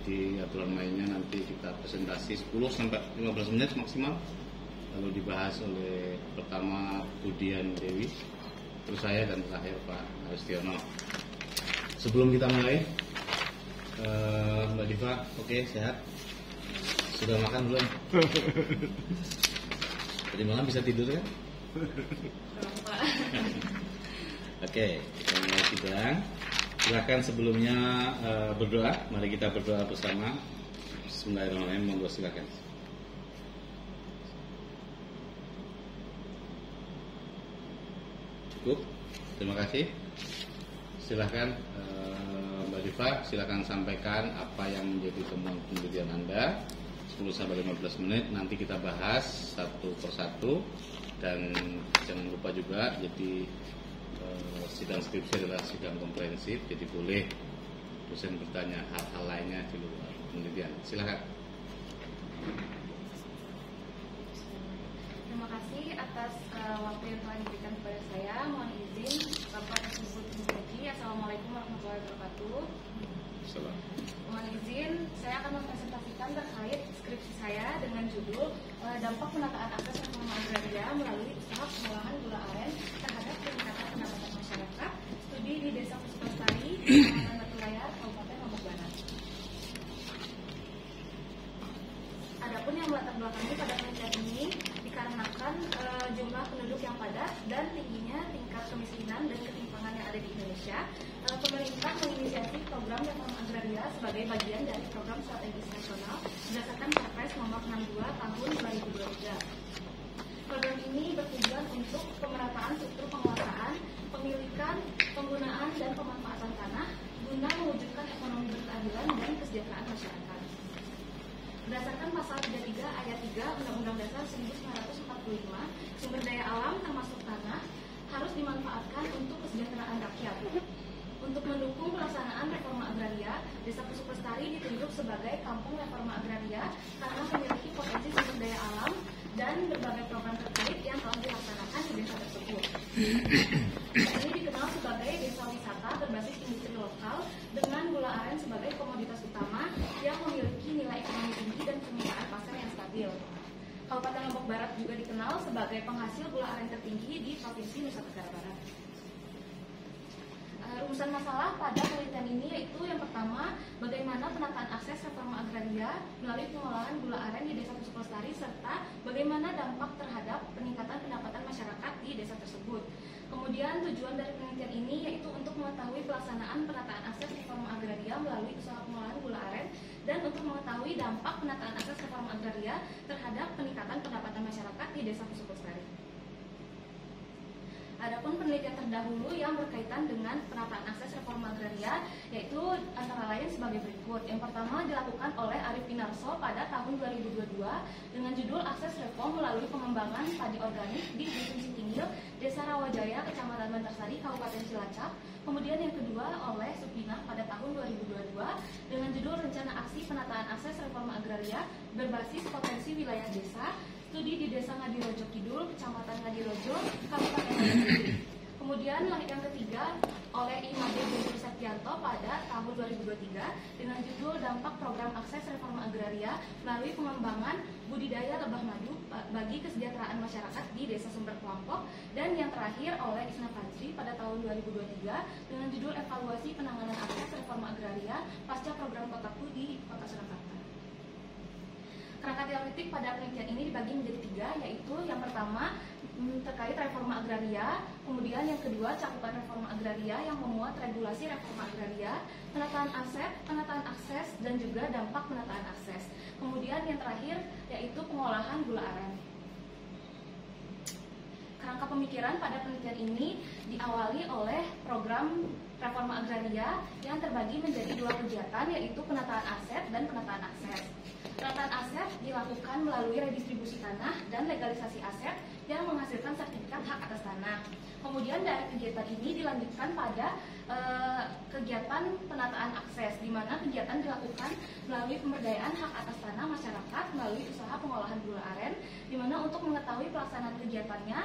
Jadi aturan mainnya nanti kita presentasi 10 sampai 15 menit maksimal, lalu dibahas oleh pertama Budian Dewi, terus saya, dan terakhir Pak Aristiono. Sebelum kita mulai, Mbak Diva, oke, sehat? Sudah makan belum? Tadi malam bisa tidur kan? Oke, kita mulai sidang. Silakan sebelumnya berdoa. Mari kita berdoa bersama. Bismillahirrahmanirrahim. Monggo silakan. Cukup. Terima kasih. Silakan Mbak Diva, silakan sampaikan apa yang menjadi temuan penelitian Anda. 10 sampai 15 menit nanti kita bahas satu persatu, dan jangan lupa juga jadi sidang skripsi adalah sidang komprehensif, jadi boleh dosen bertanya hal-hal lainnya di luar penelitian. Silakan. Terima kasih atas waktu yang telah diberikan kepada saya. Mohon izin Bapak tersebut menjadi. Assalamualaikum warahmatullahi wabarakatuh. Salam. Mohon izin, saya akan mempresentasikan terkait skripsi saya dengan judul dampak penataan akses reforma agraria melalui usaha pengolahan gula aren terhadap peningkatan pendapatan masyarakat, studi di Desa Puspastari, Kecamatan Batu Layar, Kabupaten Lombok Barat. Adapun yang melatar belakangi pada penelitian ini dikarenakan jumlah penduduk yang padat dan tingginya tingkat kemiskinan dan ketimpangan yang ada di Indonesia, pemerintah menginisiasi program reforma agraria sebagai bagian dari program strategis nasional berdasarkan Perpres Nomor 62 Tahun 2023. Program ini bertujuan untuk pemerataan struktur penguasaan, pemilikan, penggunaan dan pemanfaatan tanah guna mewujudkan ekonomi berkeadilan dan kesejahteraan masyarakat. Berdasarkan pasal 33 ayat 3 Undang-Undang Dasar 1945, sumber daya alam termasuk tanah harus dimanfaatkan untuk kesejahteraan rakyat. Untuk mendukung pelaksanaan reforma agraria, Desa Puspastari ditunjuk sebagai kampung reforma agraria karena memiliki potensi sumber daya alam dan berbagai program terkait yang telah dilaksanakan di desa tersebut. Desa ini dikenal sebagai desa wisata berbasis industri lokal dengan gula aren sebagai komoditas utama yang memiliki nilai ekonomi tinggi dan permintaan pasar yang stabil. Kabupaten Lombok Barat juga dikenal sebagai penghasil gula aren tertinggi di Provinsi Nusa Tenggara Barat. Rumusan masalah pada penelitian ini yaitu yang pertama, bagaimana penataan akses reforma agraria melalui pengolahan gula aren di Desa Puspastari serta bagaimana dampak terhadap peningkatan pendapatan masyarakat di desa tersebut. Kemudian tujuan dari penelitian ini yaitu untuk mengetahui pelaksanaan penataan akses reforma agraria melalui usaha pengolahan gula aren dan untuk mengetahui dampak penataan akses reforma agraria terhadap peningkatan pendapatan masyarakat di Desa Puspastari. Adapun penelitian terdahulu yang berkaitan dengan penataan akses reforma agraria yaitu antara lain sebagai berikut. Yang pertama dilakukan oleh Arif Pinarso pada tahun 2022 dengan judul Akses Reform melalui pengembangan padi organik di Dusun Sitinggil, Desa Rawajaya, Kecamatan Bantarsari, Kabupaten Cilacap. Kemudian yang kedua oleh Supinah pada tahun 2022 dengan judul Rencana Aksi Penataan Akses Reforma Agraria berbasis potensi wilayah desa, studi di Desa Ngadirojo Kidul, Kecamatan Ngadirojo, Kabupaten Lombok. Kemudian yang ketiga oleh Imade Guntur Septianto pada tahun 2023 dengan judul Dampak Program Akses Reforma Agraria melalui pengembangan budidaya lebah madu bagi kesejahteraan masyarakat di Desa Sumber Kelompok. Dan yang terakhir oleh Isna Fajri pada tahun 2023 dengan judul Evaluasi Penanganan Akses Reforma Agraria pasca program Kotaku di Kota Surakarta. Kerangka teoretik pada penelitian ini dibagi menjadi 3, yaitu yang pertama terkait reforma agraria, kemudian yang kedua cakupan reforma agraria yang memuat regulasi reforma agraria, penataan aset, penataan akses, dan juga dampak penataan akses. Kemudian yang terakhir yaitu pengolahan gula aren. Kerangka pemikiran pada penelitian ini diawali oleh program reforma agraria yang terbagi menjadi 2 kegiatan, yaitu penataan aset dan penataan akses. Penataan aset dilakukan melalui redistribusi tanah dan legalisasi aset yang menghasilkan sertifikat hak atas tanah. Kemudian dari kegiatan ini dilanjutkan pada kegiatan penataan akses, di mana kegiatan dilakukan melalui pemberdayaan hak atas tanah masyarakat melalui usaha pengolahan gula aren, di mana untuk mengetahui pelaksanaan kegiatannya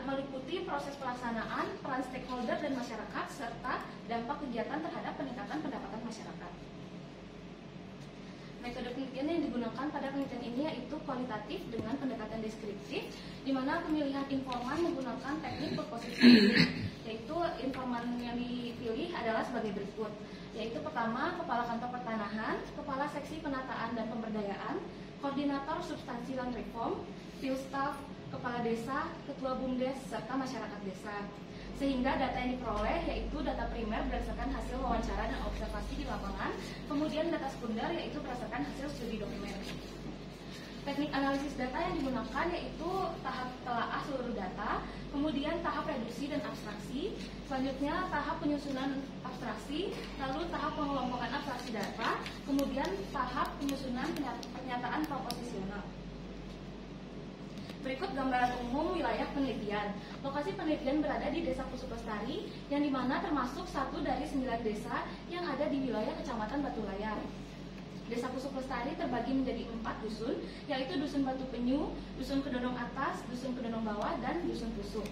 meliputi proses pelaksanaan, peran stakeholder dan masyarakat, serta dampak kegiatan terhadap peningkatan pendapatan masyarakat. penelitian yang digunakan pada penelitian ini yaitu kualitatif dengan pendekatan deskriptif, di mana pemilihan informan menggunakan teknik proposition, yaitu informan yang dipilih adalah sebagai berikut, yaitu pertama Kepala Kantor Pertanahan, Kepala Seksi Penataan dan Pemberdayaan, Koordinator Substansi dan Reform, Field Staff, Kepala Desa, Ketua BUMDes, serta masyarakat desa. Sehingga data yang diperoleh yaitu data primer berdasarkan hasil wawancara dan observasi di lapangan, kemudian data sekunder yaitu berdasarkan hasil studi dokumen. Teknik analisis data yang digunakan yaitu tahap telaah seluruh data, kemudian tahap reduksi dan abstraksi, selanjutnya tahap penyusunan abstraksi, lalu tahap pengelompokan abstraksi data, kemudian tahap penyusunan pernyataan proposisional. Berikut gambaran umum wilayah penelitian. Lokasi penelitian berada di Desa Pusuk Lestari, yang dimana termasuk 1 dari 9 desa yang ada di wilayah Kecamatan Batu Layar. Desa Pusuk Lestari terbagi menjadi 4 dusun, yaitu Dusun Batu Penyu, Dusun Kedondong Atas, Dusun Kedondong Bawah, dan Dusun Pusuk.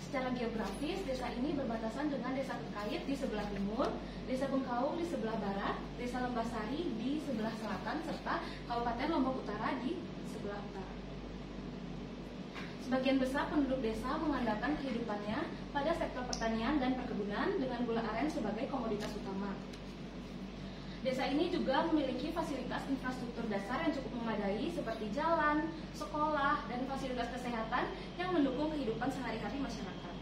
Secara geografis, desa ini berbatasan dengan Desa Kekait di sebelah timur, Desa Bengkaung di sebelah barat, Desa Lembasari di sebelah selatan, serta Kabupaten Lombok Utara di sebelah utara. Sebagian besar penduduk desa mengandalkan kehidupannya pada sektor pertanian dan perkebunan dengan gula aren sebagai komoditas utama. Desa ini juga memiliki fasilitas infrastruktur dasar yang cukup memadai seperti jalan, sekolah, dan fasilitas kesehatan yang mendukung kehidupan sehari-hari masyarakat.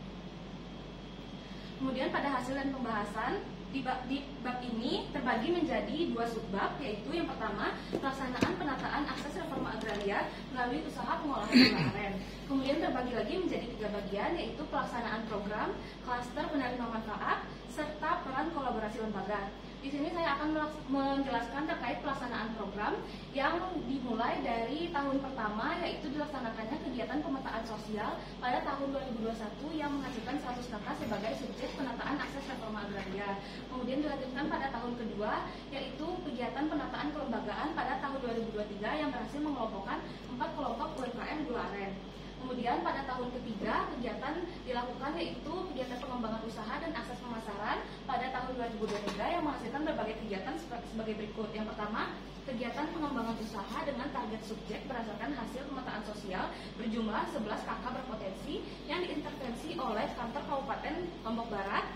Kemudian pada hasil dan pembahasan, di bab ini terbagi menjadi 2 subbab, yaitu yang pertama pelaksanaan penataan akses reforma agraria melalui usaha pengolahan gula aren. Kemudian terbagi lagi menjadi 3 bagian, yaitu pelaksanaan program, klaster penerima manfaat, serta peran kolaborasi lembaga. Di sini saya akan menjelaskan terkait pelaksanaan program yang dimulai dari tahun pertama, yaitu dilaksanakannya kegiatan pemetaan sosial pada tahun 2021 yang menghasilkan 100 kakak sebagai subjek penataan akses reforma agraria. Kemudian dilanjutkan pada tahun kedua, yaitu kegiatan penataan kelembagaan pada tahun 2023 yang berhasil mengelompokkan 4 kelompok UMKM gula aren. Kemudian pada tahun ketiga kegiatan dilakukan yaitu kegiatan pengembangan usaha dan akses pemasaran pada tahun 2023 yang menghasilkan berbagai kegiatan sebagai berikut. Yang pertama, kegiatan pengembangan usaha dengan target subjek berdasarkan hasil pemetaan sosial berjumlah 11 KK berpotensi yang diintervensi oleh kantor Kabupaten Lombok Barat,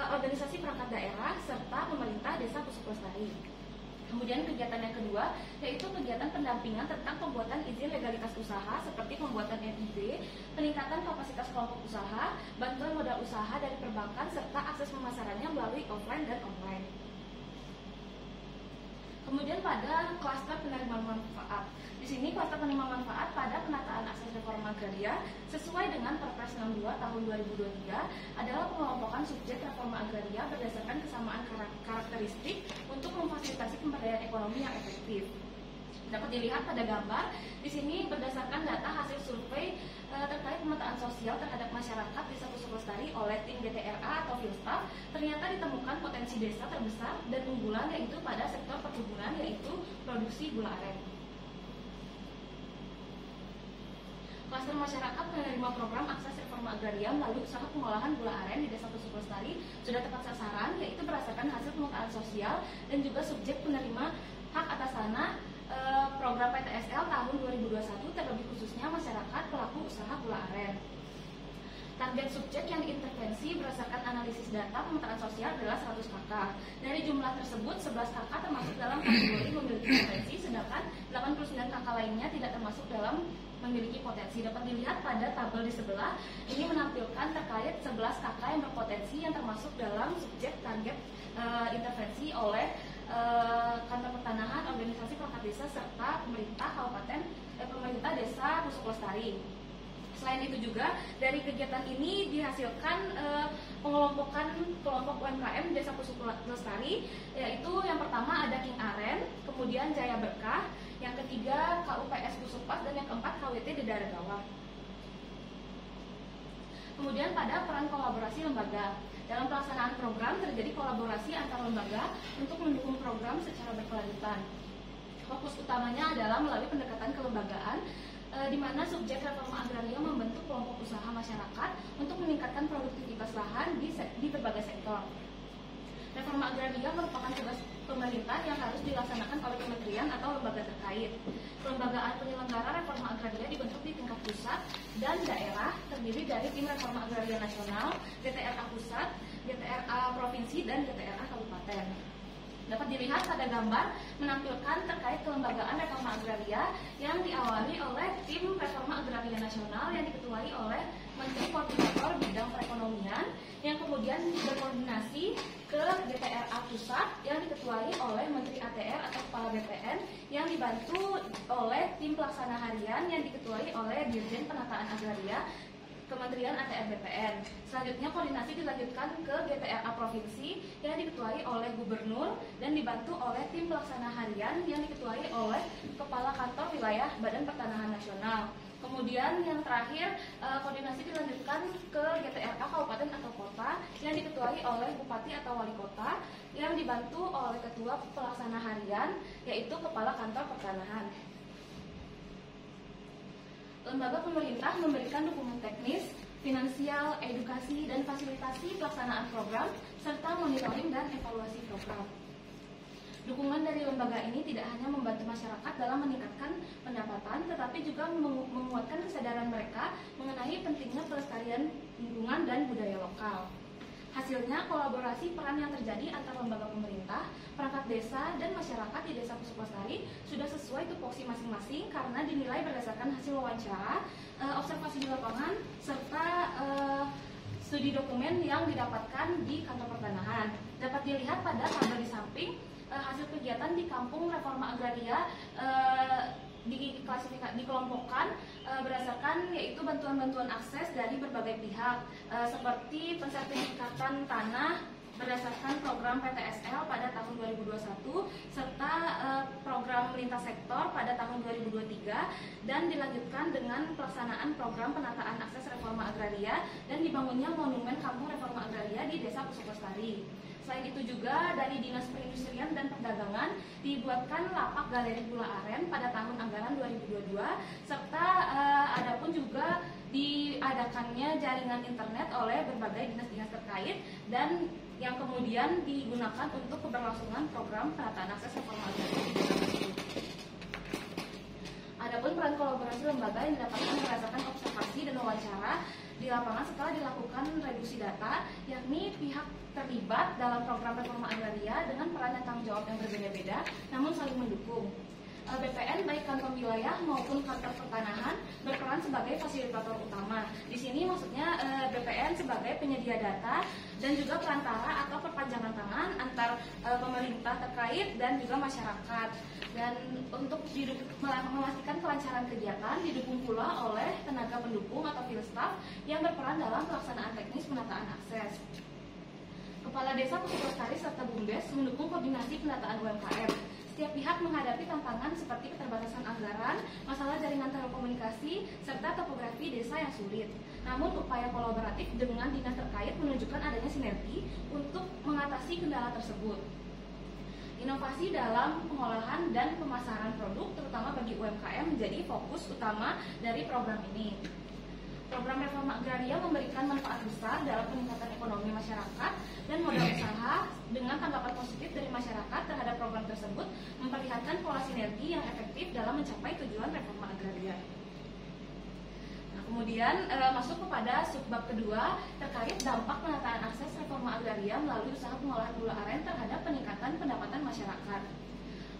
organisasi perangkat daerah, serta pemerintah Desa Pusuk Lestari. Kemudian kegiatan yang kedua yaitu kegiatan pendampingan tentang pembuatan izin legalitas usaha seperti pembuatan NIB, peningkatan kapasitas kelompok usaha, bantuan modal usaha dari perbankan, serta akses pemasarannya melalui offline dan online. Kemudian pada klaster penerima manfaat. Di sini klaster penerima manfaat pada penataan akses reforma agraria sesuai dengan Perpres 62 tahun 2023 adalah pengelompokan subjek reforma agraria berdasarkan kesamaan karakteristik untuk memfasilitasi pemberdayaan ekonomi yang efektif. Dapat dilihat pada gambar, di sini berdasarkan data hasil survei terkait pemetaan sosial terhadap masyarakat Desa Pusuk Lestari oleh tim DTRA atau Field Staff, ternyata ditemukan potensi desa terbesar dan unggulan yaitu pada sektor perkebunan, yaitu produksi gula aren. Klaster masyarakat menerima program akses reforma agraria melalui usaha pengolahan gula aren di Desa Pusuk Lestari sudah tepat sasaran, yaitu berdasarkan hasil pemetaan sosial dan juga subjek penerima hak atas tanah program PTSL tahun 2021, terlebih khususnya masyarakat pelaku usaha gula aren. Target subjek yang diintervensi berdasarkan analisis data pemetaan sosial adalah 100 KK. Dari jumlah tersebut, 11 KK termasuk dalam kategori memiliki potensi, sedangkan 89 KK lainnya tidak termasuk dalam memiliki potensi. Dapat dilihat pada tabel di sebelah, ini menampilkan terkait 11 KK yang berpotensi yang termasuk dalam subjek target intervensi oleh kantor pertanahan, organisasi perangkat desa, serta pemerintah kabupaten pemerintah Desa Pusuk Lestari. Selain itu juga dari kegiatan ini dihasilkan pengelompokan kelompok UMKM Desa Pusuk Lestari, yaitu yang pertama ada King Aren, kemudian Jaya Berkah, yang ketiga KUPS Pusukpas, dan yang keempat KWT di daerah bawah. Kemudian pada peran kolaborasi lembaga. Dalam pelaksanaan program terjadi kolaborasi antar lembaga untuk mendukung program secara berkelanjutan. Fokus utamanya adalah melalui pendekatan kelembagaan, di mana subjek reforma agraria membentuk kelompok usaha masyarakat untuk meningkatkan produktivitas lahan di berbagai sektor. Reforma agraria merupakan tugas pemerintah yang harus dilaksanakan oleh kementerian terkait. Kelembagaan penyelenggara reforma agraria dibentuk di tingkat pusat dan daerah, terdiri dari Tim Reforma Agraria Nasional, GTRA Pusat, GTRA Provinsi, dan GTRA Kabupaten. Dapat dilihat pada gambar menampilkan terkait kelembagaan reforma agraria yang diawali oleh Tim Reforma Agraria Nasional yang diketuai oleh Menteri Koordinator Bidang Perekonomian, yang kemudian berkoordinasi ke GTRA Pusat yang diketuai oleh Menteri ATR atau Kepala BPN, yang dibantu oleh Tim Pelaksana Harian yang diketuai oleh Dirjen Penataan Agraria Kementerian ATR BPN. Selanjutnya koordinasi dilanjutkan ke GTRA Provinsi yang diketuai oleh Gubernur dan dibantu oleh Tim Pelaksana Harian yang diketuai oleh Kepala Kantor Wilayah Badan Pertanahan Nasional. Kemudian yang terakhir koordinasi dilanjutkan ke GTRA Kabupaten atau Kota yang diketuai oleh Bupati atau Wali Kota yang dibantu oleh Ketua Pelaksana Harian yaitu Kepala Kantor Pertanahan. Lembaga pemerintah memberikan dukungan teknis, finansial, edukasi, dan fasilitasi pelaksanaan program, serta monitoring dan evaluasi program. Dukungan dari lembaga ini tidak hanya membantu masyarakat dalam meningkatkan pendapatan, tetapi juga menguatkan kesadaran mereka mengenai pentingnya pelestarian lingkungan dan budaya lokal. Hasilnya, kolaborasi peran yang terjadi antara lembaga pemerintah, perangkat desa, dan masyarakat di Desa Pusuk-Lestari sudah sesuai tupoksi masing-masing karena dinilai berdasarkan hasil wawancara, observasi di lapangan, serta studi dokumen yang didapatkan di kantor pertanahan. Dapat dilihat pada tabel di samping hasil kegiatan di Kampung Reforma Agraria dikelompokkan berdasarkan yaitu bantuan-bantuan akses dari berbagai pihak seperti pensertifikatan tanah berdasarkan program PTSL pada tahun 2021 serta program lintas sektor pada tahun 2023 dan dilanjutkan dengan pelaksanaan program penataan akses reforma agraria dan dibangunnya monumen Kampung Reforma Agraria di Desa Pusuk-Lestari. Selain itu juga dari Dinas Perindustrian dan Perdagangan dibuatkan lapak galeri gula aren pada tahun anggaran 2022 serta adapun juga diadakannya jaringan internet oleh berbagai dinas-dinas terkait dan yang kemudian digunakan untuk keberlangsungan program penataan akses reforma agraria. Adapun peran kolaborasi lembaga yang didapatkan berdasarkan observasi dan wawancara di lapangan setelah dilakukan reduksi data, yakni pihak terlibat dalam program reforma agraria dengan peran dan tanggung jawab yang berbeda-beda, namun saling mendukung. BPN baik kantor wilayah maupun kantor pertanahan berperan sebagai fasilitator utama. Di sini maksudnya BPN sebagai penyedia data dan juga perantara atau perpanjangan tangan antar pemerintah terkait dan juga masyarakat. Dan untuk memastikan kelancaran kegiatan didukung pula oleh tenaga pendukung atau field staff yang berperan dalam pelaksanaan teknis penataan akses. Kepala Desa Pusuk-Lestari serta BUMDes mendukung koordinasi penataan UMKM. Setiap pihak menghadapi tantangan seperti keterbatasan anggaran, masalah jaringan telekomunikasi, serta topografi desa yang sulit. Namun upaya kolaboratif dengan dinas terkait menunjukkan adanya sinergi untuk mengatasi kendala tersebut. Inovasi dalam pengolahan dan pemasaran produk, terutama bagi UMKM, menjadi fokus utama dari program ini. Program reforma agraria memberikan manfaat besar dalam peningkatan ekonomi masyarakat dan modal usaha dengan tanggapan positif dari masyarakat terhadap program tersebut memperlihatkan pola sinergi yang efektif dalam mencapai tujuan reforma agraria. Nah, kemudian masuk kepada subbab kedua terkait dampak penataan akses reforma agraria melalui usaha pengolahan gula aren terhadap peningkatan pendapatan masyarakat.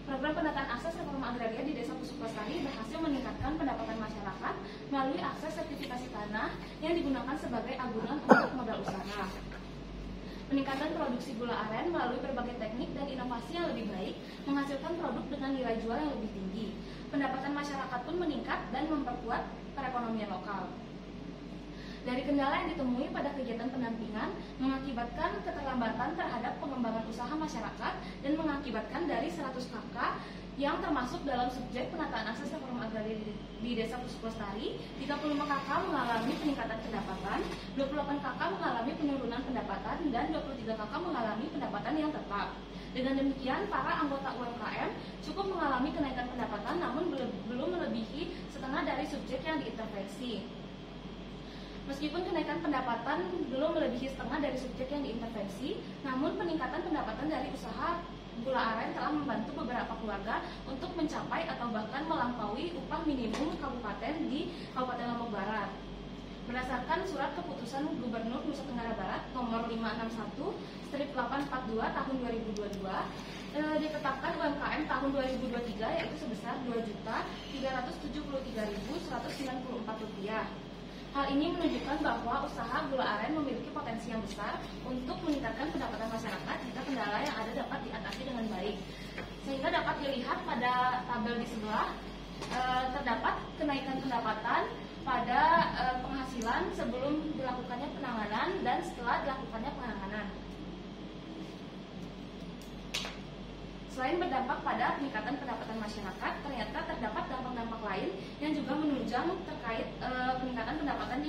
Program penataan akses reforma agraria di Desa Pusuk-Lestari berhasil meningkatkan pendapatan masyarakat melalui akses sertifikasi tanah yang digunakan sebagai agunan untuk modal usaha. Peningkatan produksi gula aren melalui berbagai teknik dan inovasi yang lebih baik menghasilkan produk dengan nilai jual yang lebih tinggi. Pendapatan masyarakat pun meningkat dan memperkuat perekonomian lokal. Dari kendala yang ditemui pada kegiatan pendampingan mengakibatkan keterlambatan terhadap pengembangan usaha masyarakat dan mengakibatkan dari 100 KK yang termasuk dalam subjek penataan akses reforma agraria di Desa Pusuk-Lestari, 35 KK mengalami peningkatan pendapatan, 28 KK mengalami penurunan pendapatan, dan 23 KK mengalami pendapatan yang tetap. Dengan demikian, para anggota UMKM cukup mengalami kenaikan pendapatan namun belum melebihi setengah dari subjek yang diintervensi. Meskipun kenaikan pendapatan belum melebihi setengah dari subjek yang diintervensi, namun peningkatan pendapatan dari usaha gula aren telah membantu beberapa keluarga untuk mencapai atau bahkan melampaui upah minimum kabupaten di Kabupaten Lombok Barat. Berdasarkan surat keputusan Gubernur Nusa Tenggara Barat nomor 561/842 tahun 2022, ditetapkan UMKM tahun 2023 yaitu sebesar Rp2.373.194. Hal ini menunjukkan bahwa usaha gula aren memiliki potensi yang besar untuk meningkatkan pendapatan masyarakat jika kendala yang ada dapat diatasi dengan baik. Sehingga dapat dilihat pada tabel di sebelah, terdapat kenaikan pendapatan pada penghasilan sebelum dilakukannya penanganan dan setelah dilakukannya penanganan. Selain berdampak pada peningkatan pendapatan masyarakat, ternyata terdapat dampak-dampak lain yang juga menunjang terkait peningkatan pendapatan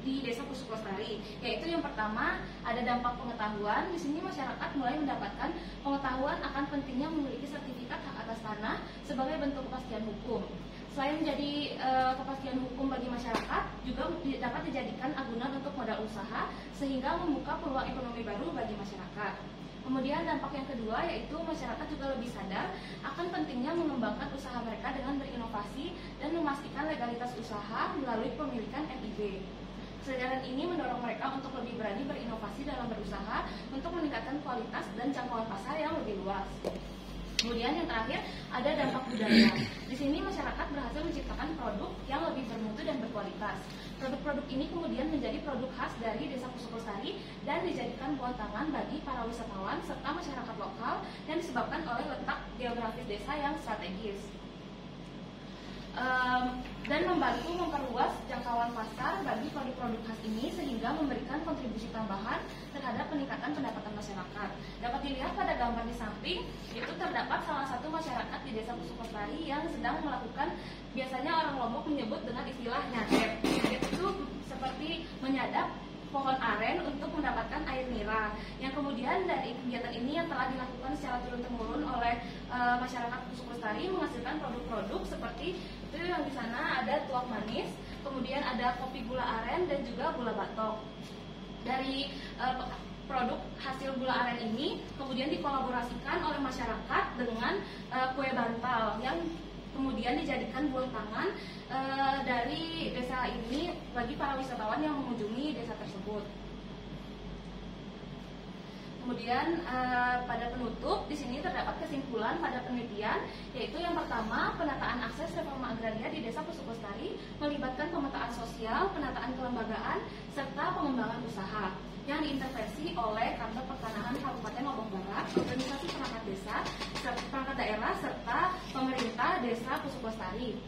di Desa Pusuk Lestari. Yaitu yang pertama, ada dampak pengetahuan. Di sini masyarakat mulai mendapatkan pengetahuan akan pentingnya memiliki sertifikat hak atas tanah sebagai bentuk kepastian hukum. Selain menjadi kepastian hukum bagi masyarakat, juga dapat dijadikan agunan untuk modal usaha sehingga membuka peluang ekonomi baru bagi masyarakat. Kemudian dampak yang kedua yaitu masyarakat juga lebih sadar akan pentingnya mengembangkan usaha mereka dengan berinovasi dan memastikan legalitas usaha melalui pemilikan MIB. Kesadaran ini mendorong mereka untuk lebih berani berinovasi dalam berusaha untuk meningkatkan kualitas dan jangkauan pasar yang lebih luas. Kemudian yang terakhir ada dampak budaya. Di sini masyarakat berhasil menciptakan produk yang lebih bermutu dan berkualitas. Produk-produk ini kemudian menjadi produk khas dari Desa Pusuk Lestari dan dijadikan buah tangan bagi para wisatawan serta masyarakat lokal yang disebabkan oleh letak geografis desa yang strategis. Dan membantu memperluas jangkauan pasar bagi produk-produk khas ini sehingga memberikan kontribusi tambahan terhadap peningkatan pendapatan masyarakat. Dapat dilihat pada gambar di samping, itu terdapat salah satu masyarakat di Desa Pusuk Lestari yang sedang melakukan, biasanya orang Lombok menyebut dengan istilah nyadep. Itu seperti menyadap pohon aren untuk mendapatkan air nira. Yang kemudian dari kegiatan ini yang telah dilakukan secara turun-temurun oleh masyarakat Pusuk Lestari menghasilkan produk-produk seperti itu yang di sana ada tuak manis, kemudian ada kopi gula aren dan juga gula batok. Dari produk hasil gula aren ini kemudian dikolaborasikan oleh masyarakat dengan kue bantal yang kemudian dijadikan buah tangan dari desa ini bagi para wisatawan yang mengunjungi desa tersebut. Kemudian pada penutup di sini terdapat kesimpulan pada penelitian, yaitu yang pertama, penataan akses reforma agraria di Desa Pusuk Lestari melibatkan pemetaan sosial, penataan kelembagaan, serta pengembangan usaha yang diintervensi oleh Kantor Pertanahan Kabupaten Lombok Barat, organisasi perangkat desa, perangkat daerah, serta pemerintah Desa Pusuk Lestari.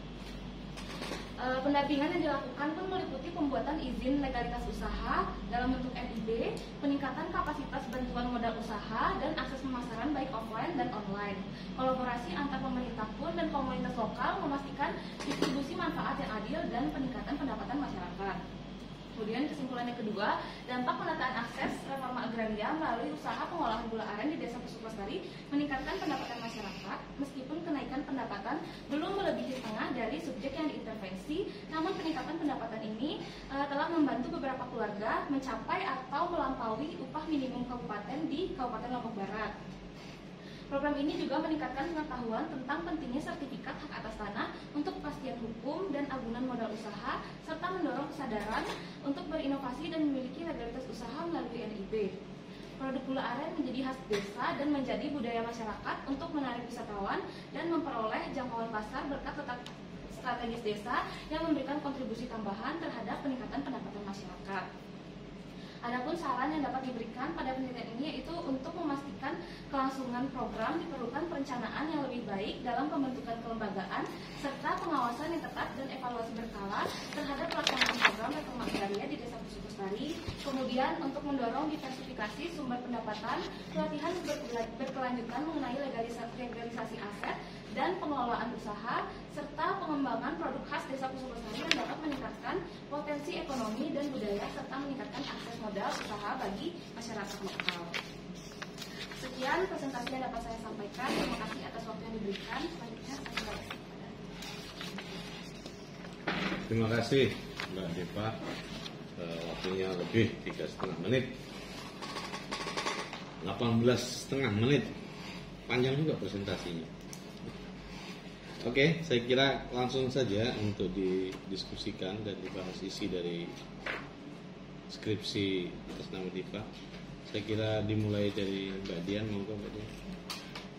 Pendampingan yang dilakukan pun meliputi pembuatan izin legalitas usaha dalam bentuk MIB, peningkatan kapasitas bantuan modal usaha, dan akses pemasaran baik offline dan online. Kolaborasi antar pemerintah pun dan komunitas lokal memastikan distribusi manfaat yang adil dan peningkatan pendapatan masyarakat. Kemudian kesimpulan yang kedua, dampak penataan akses reforma agraria melalui usaha pengolahan gula aren di Desa Pusuk Lestari meningkatkan pendapatan masyarakat, meskipun kenaikan pendapatan belum melebihi setengah dari subjek yang diintervensi, namun peningkatan pendapatan ini telah membantu beberapa keluarga mencapai atau melampaui upah minimum kabupaten di Kabupaten Lombok Barat. Program ini juga meningkatkan pengetahuan tentang pentingnya sertifikat hak atas tanah untuk kepastian hukum dan agunan modal usaha, serta mendorong kesadaran untuk berinovasi dan memiliki legalitas usaha melalui NIB. Produk gula aren menjadi khas desa dan menjadi budaya masyarakat untuk menarik wisatawan dan memperoleh jangkauan pasar berkat letak strategis desa yang memberikan kontribusi tambahan terhadap peningkatan pendapatan masyarakat. Adapun saran yang dapat diberikan pada penelitian ini yaitu untuk memastikan kelangsungan program diperlukan perencanaan yang lebih baik dalam pembentukan kelembagaan serta pengawasan yang ketat dan evaluasi berkala terhadap pelaksanaan program reforma agraria di Desa Pusuk Lestari. Kemudian untuk mendorong diversifikasi sumber pendapatan, pelatihan berkelanjutan mengenai legalisasi aset dan pengelolaan usaha, serta pengembangan produk khas Desa Pusuk Lestari yang dapat meningkatkan potensi ekonomi dan budaya serta meningkatkan akses modal usaha bagi masyarakat lokal. Sekian presentasi yang dapat saya sampaikan. Terima kasih atas waktu yang diberikan. Selanjutnya saya Terima kasih Mbak Deva. Waktunya lebih 3,5 menit, 18,5 menit. panjang juga presentasinya. Oke, saya kira langsung saja untuk didiskusikan dan dibahas isi dari skripsi atas nama Diva. Saya kira dimulai dari Mbak Dian, monggo Mbak Dian.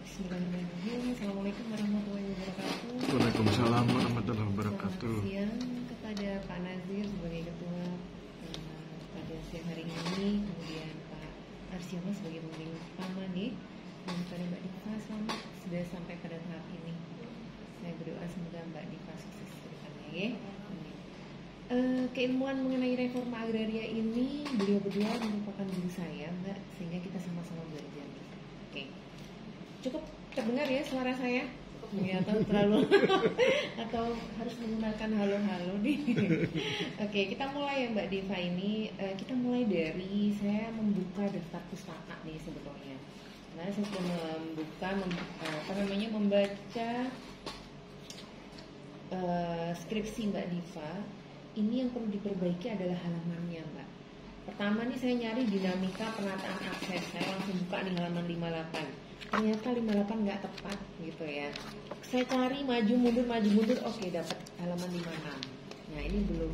Bismillahirrahmanirrahim. Assalamualaikum warahmatullahi wabarakatuh. Waalaikumsalam warahmatullahi wabarakatuh. Selamat siang kepada Pak Nazir sebagai ketua pada siang hari ini, kemudian Pak Arsiono sebagai pembimbing utama nih, dan kepada Mbak Diva selamat sudah sampai pada tahap ini. Saya berdoa semoga Mbak Diva sukses ke depannya ya. Amin. Keilmuan mengenai reforma agraria ini beliau berdua merupakan guru saya Mbak, sehingga kita sama-sama belajar. Oke. Cukup terdengar ya suara saya? Ya, atau terlalu atau harus menggunakan halo-halo nih. Oke, kita mulai ya Mbak Diva ini. Kita mulai dari saya membuka daftar pustaka nih sebetulnya. Nah, saya sudah membaca skripsi Mbak Diva. Ini yang perlu diperbaiki adalah halamannya Mbak. Pertama nih saya nyari dinamika penataan akses. Saya langsung buka nih halaman 58. Ternyata 58 nggak tepat gitu ya. Saya cari maju mundur, oke dapat halaman 56. Nah ini belum,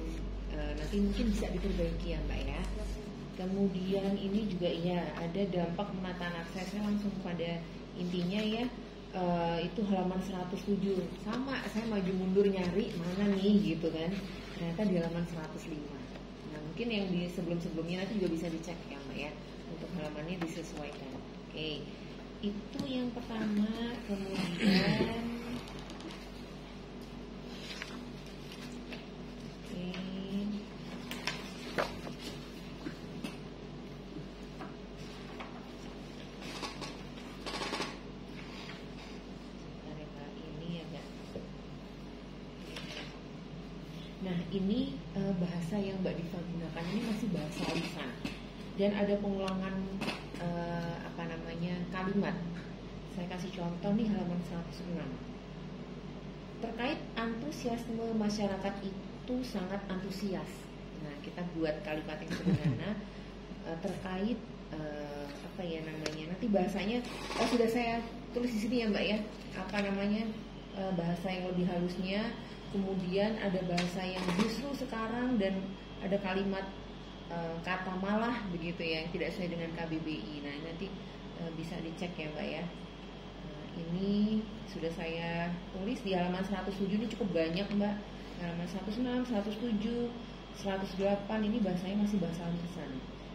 nanti mungkin bisa diperbaiki ya Mbak ya. Kemudian ini juga ya ada dampak penataan akses. Saya langsung pada intinya ya, itu halaman 107. Sama, saya maju mundur nyari mana nih gitu kan. Ternyata di halaman 105. Nah mungkin yang di sebelum-sebelumnya nanti juga bisa dicek ya Mbak ya, untuk halamannya disesuaikan. Oke. Itu yang pertama. Kemudian nah ini bahasa yang Mbak Diva gunakan ini masih bahasa lisan dan ada pengulangan kalimat. Saya kasih contoh nih halaman 106. Terkait antusiasme masyarakat itu sangat antusias. Nah, kita buat kalimat yang sederhana terkait nanti bahasanya sudah saya tulis di sini ya Mbak ya. Bahasa yang lebih halusnya. Kemudian ada bahasa yang justru sekarang dan ada kalimat kata malah begitu ya, yang tidak sesuai dengan KBBI. Nah, nanti bisa dicek ya Mbak ya. Ini sudah saya tulis di halaman 107, ini cukup banyak Mbak. Halaman 106, 107, 108 ini bahasanya masih bahasa lisan.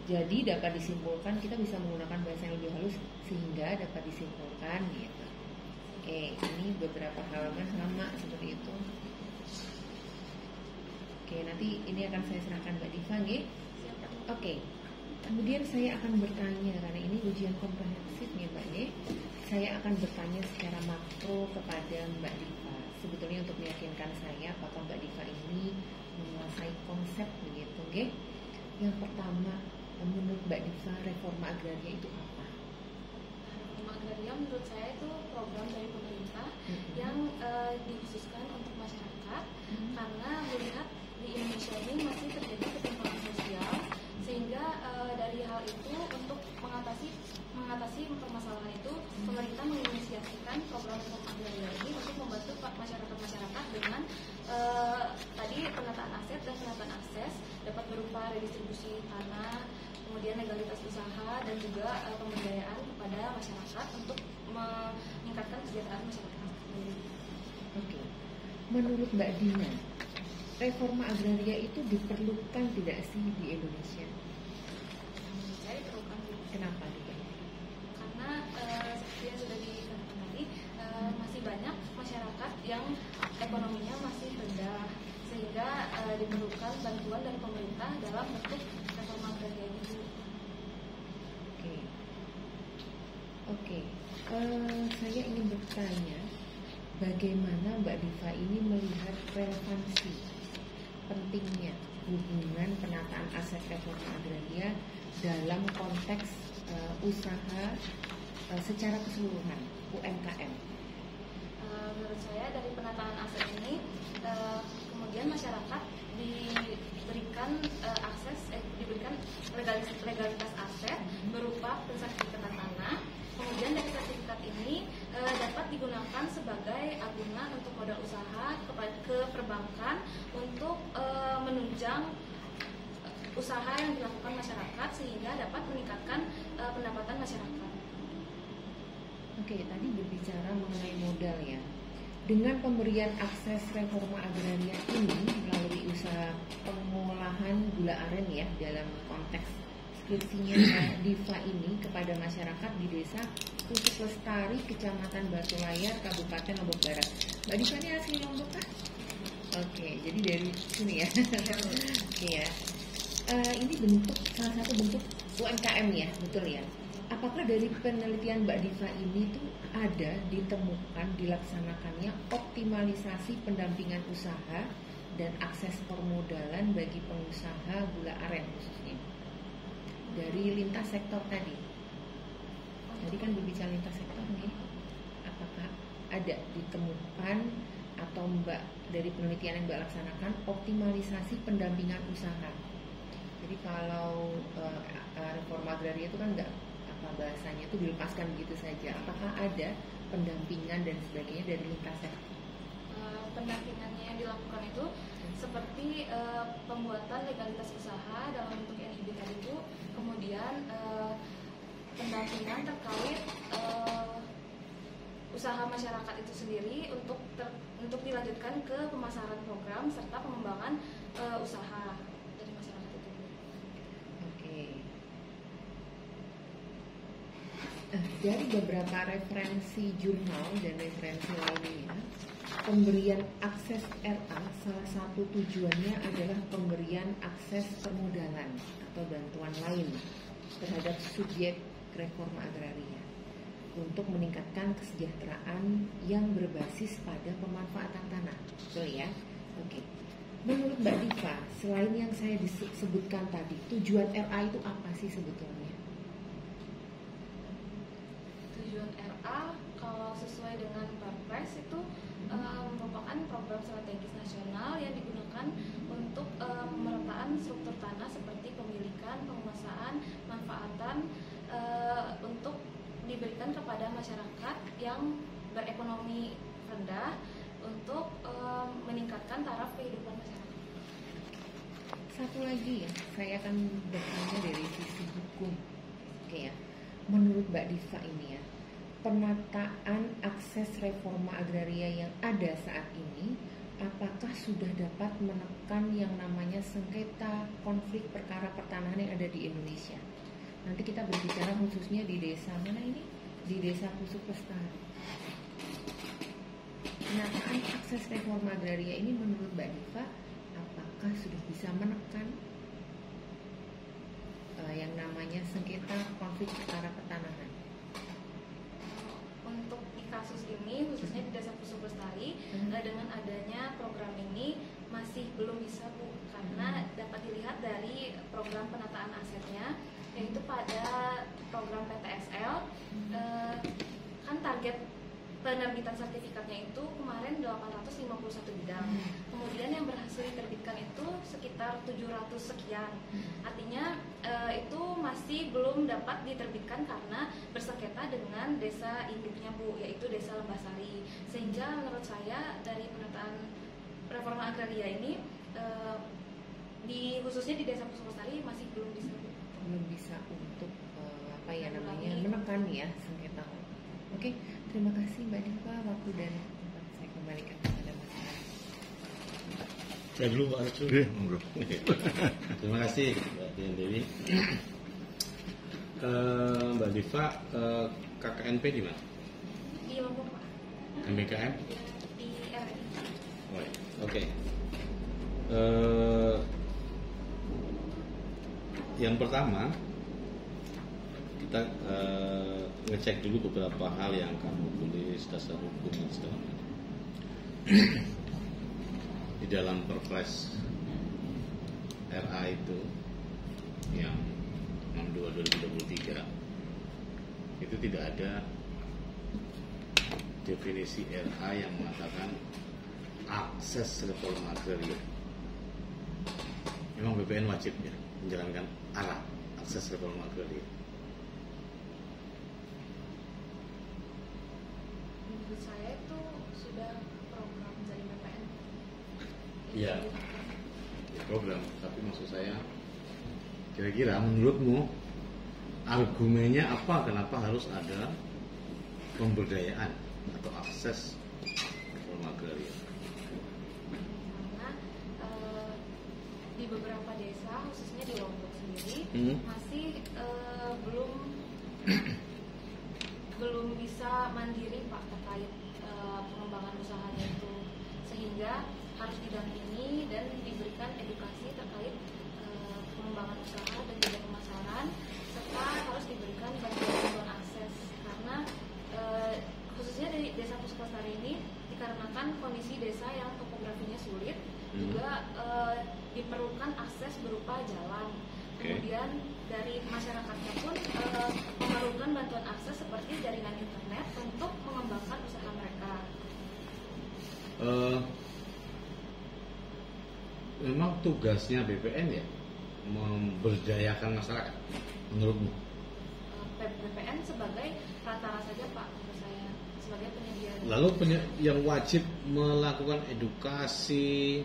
Jadi dapat disimpulkan, kita bisa menggunakan bahasa yang lebih halus sehingga dapat disimpulkan gitu. Oke, ini beberapa halaman sama seperti itu. Oke, nanti ini akan saya serahkan Mbak Diva nih. Oke. Kemudian saya akan bertanya, karena ini ujian komprehensif nih Mbak Ye. Saya akan bertanya secara makro kepada Mbak Diva. Sebetulnya untuk meyakinkan saya apakah Mbak Diva ini menguasai konsep begitu, okay? Yang pertama, menurut Mbak Diva reforma agraria itu apa? Reforma agraria menurut saya itu program dari pemerintah yang dikhususkan untuk masyarakat karena melihat di Indonesia ini masih terjadi ketimpangan sosial, sehingga dari hal itu untuk mengatasi permasalahan itu pemerintah menginisiasikan program reforma agraria ini untuk membantu masyarakat dengan tadi penataan aset dan penataan akses dapat berupa redistribusi tanah, kemudian legalitas usaha dan juga pemberdayaan kepada masyarakat untuk meningkatkan kesejahteraan masyarakat. Oke. Menurut Mbak Dina, reforma agraria itu diperlukan tidak sih di Indonesia? Saya diperlukan. Kenapa? Karena seperti yang sudah dikatakan tadi, masih banyak masyarakat yang ekonominya masih rendah, sehingga diperlukan bantuan dari pemerintah dalam bentuk reforma agraria itu. Oke. Saya ingin bertanya, bagaimana Mbak Diva ini melihat relevansi pentingnya hubungan penataan aset reforma agraria dalam konteks usaha secara keseluruhan UMKM? Menurut saya dari penataan aset ini kemudian masyarakat diberikan diberikan legalitas aset berupa pensertifikatan tanah. Kemudian dari sertifikat ini tabungan untuk modal usaha ke perbankan untuk menunjang usaha yang dilakukan masyarakat sehingga dapat meningkatkan pendapatan masyarakat. Oke, tadi berbicara mengenai modal ya. Dengan pemberian akses reforma agraria ini melalui usaha pengolahan gula aren ya dalam konteks skripsinya Mbak Diva ini kepada masyarakat di desa Pusuk Lestari, Kecamatan Batu Layar, Kabupaten Lombok Barat. Mbak Diva ini asli Lombok kan? Oke, jadi dari sini ya. Oke ya. Ini salah satu bentuk UMKM ya, betul ya? Apakah dari penelitian Mbak Diva ini tuh ada ditemukan dilaksanakannya optimalisasi pendampingan usaha dan akses permodalan bagi pengusaha gula aren khususnya dari lintas sektor tadi? Tadi kan berbicara lintas sektor nih, apakah ada ditemukan atau Mbak dari penelitian yang Mbak laksanakan optimalisasi pendampingan usaha? Jadi kalau reforma agraria itu kan nggak bahasanya itu dilepaskan begitu saja. Apakah ada pendampingan dan sebagainya dari lintas sektor? Pendampingannya yang dilakukan itu seperti pembuatan legalitas usaha dalam bentuk NIB tadi itu, kemudian pendampingan terkait usaha masyarakat itu sendiri untuk dilanjutkan ke pemasaran program serta pengembangan usaha dari masyarakat itu. Oke. Dari beberapa referensi jurnal dan referensi lainnya, pemberian akses RA salah satu tujuannya adalah pemberian akses permodalan atau bantuan lain terhadap subjek reforma agraria untuk meningkatkan kesejahteraan yang berbasis pada pemanfaatan tanah. Betul ya? Oke. Menurut Mbak Diva, selain yang saya disebutkan tadi, tujuan RA itu apa sih sebetulnya? Tujuan RA kalau sesuai dengan Perpres itu merupakan program strategis nasional yang digunakan untuk pemerataan struktur tanah seperti pemilikan, penguasaan, manfaatan untuk diberikan kepada masyarakat yang berekonomi rendah untuk meningkatkan taraf kehidupan masyarakat. Satu lagi ya, saya akan bertanya dari sisi hukum. Oke ya, menurut Mbak Diva ini ya, penataan akses reforma agraria yang ada saat ini, apakah sudah dapat menekan yang namanya sengketa konflik perkara pertanahan yang ada di Indonesia? Nanti kita berbicara khususnya di desa mana ini? Di desa Pusuk Lestari. Penataan akses reforma agraria ini menurut Mbak Diva, apakah sudah bisa menekan yang namanya sengketa konflik perkara pertanahan? Untuk di kasus ini khususnya di desa Pusuk Lestari dengan adanya program ini masih belum bisa Bu, karena dapat dilihat dari program penataan asetnya, yaitu pada program PTSL kan target penerbitan sertifikatnya itu kemarin 851 bidang. Kemudian yang berhasil diterbitkan itu sekitar 700 sekian. Artinya itu masih belum dapat diterbitkan karena bersengketa dengan desa induknya Bu, yaitu desa Lembasari. Sehingga menurut saya dari penataan reforma agraria ini khususnya di desa Pusuk Lestari masih belum bisa untuk menekan ya sengketa. Oke, terima kasih Mbak Diva, waktu dan tempat saya kembalikan kepada Mas. Saya dulu Pak Arsul. Terima kasih Mbak Dian Dewi. Mbak Diva, KKNP di mana? Di Lombok Pak. MBKM? Di RI. Oke. Yang pertama, kita ngecek dulu beberapa hal yang kamu tulis, dasar hukum dan segala macam. Di dalam Perpres RA itu yang 62/2023 itu tidak ada definisi RA yang mengatakan akses reforma agraria. Memang BPN wajib ya menjalankan arah akses reforma agraria. Menurut saya itu sudah Iya. Ya, program. Tapi maksud saya, kira-kira menurutmu argumennya apa? Kenapa harus ada pemberdayaan atau akses reforma agraria? Karena di beberapa desa, khususnya di Lombok sendiri, masih belum bisa mandiri Pak terkait pengembangan usahanya itu, sehingga harus didampingi dan diberikan edukasi terkait pengembangan usaha dan juga pemasaran, serta harus diberikan bantuan akses karena khususnya di desa Puskesari ini dikarenakan kondisi desa yang topografinya sulit, juga diperlukan akses berupa jalan. Kemudian dari masyarakatnya pun memerlukan bantuan akses seperti jaringan internet untuk mengembangkan usaha mereka. Memang tugasnya BPN ya memberdayakan masyarakat menurutmu? BPN sebagai perantara saja Pak, menurut saya sebagai penyedia. Lalu yang wajib melakukan edukasi,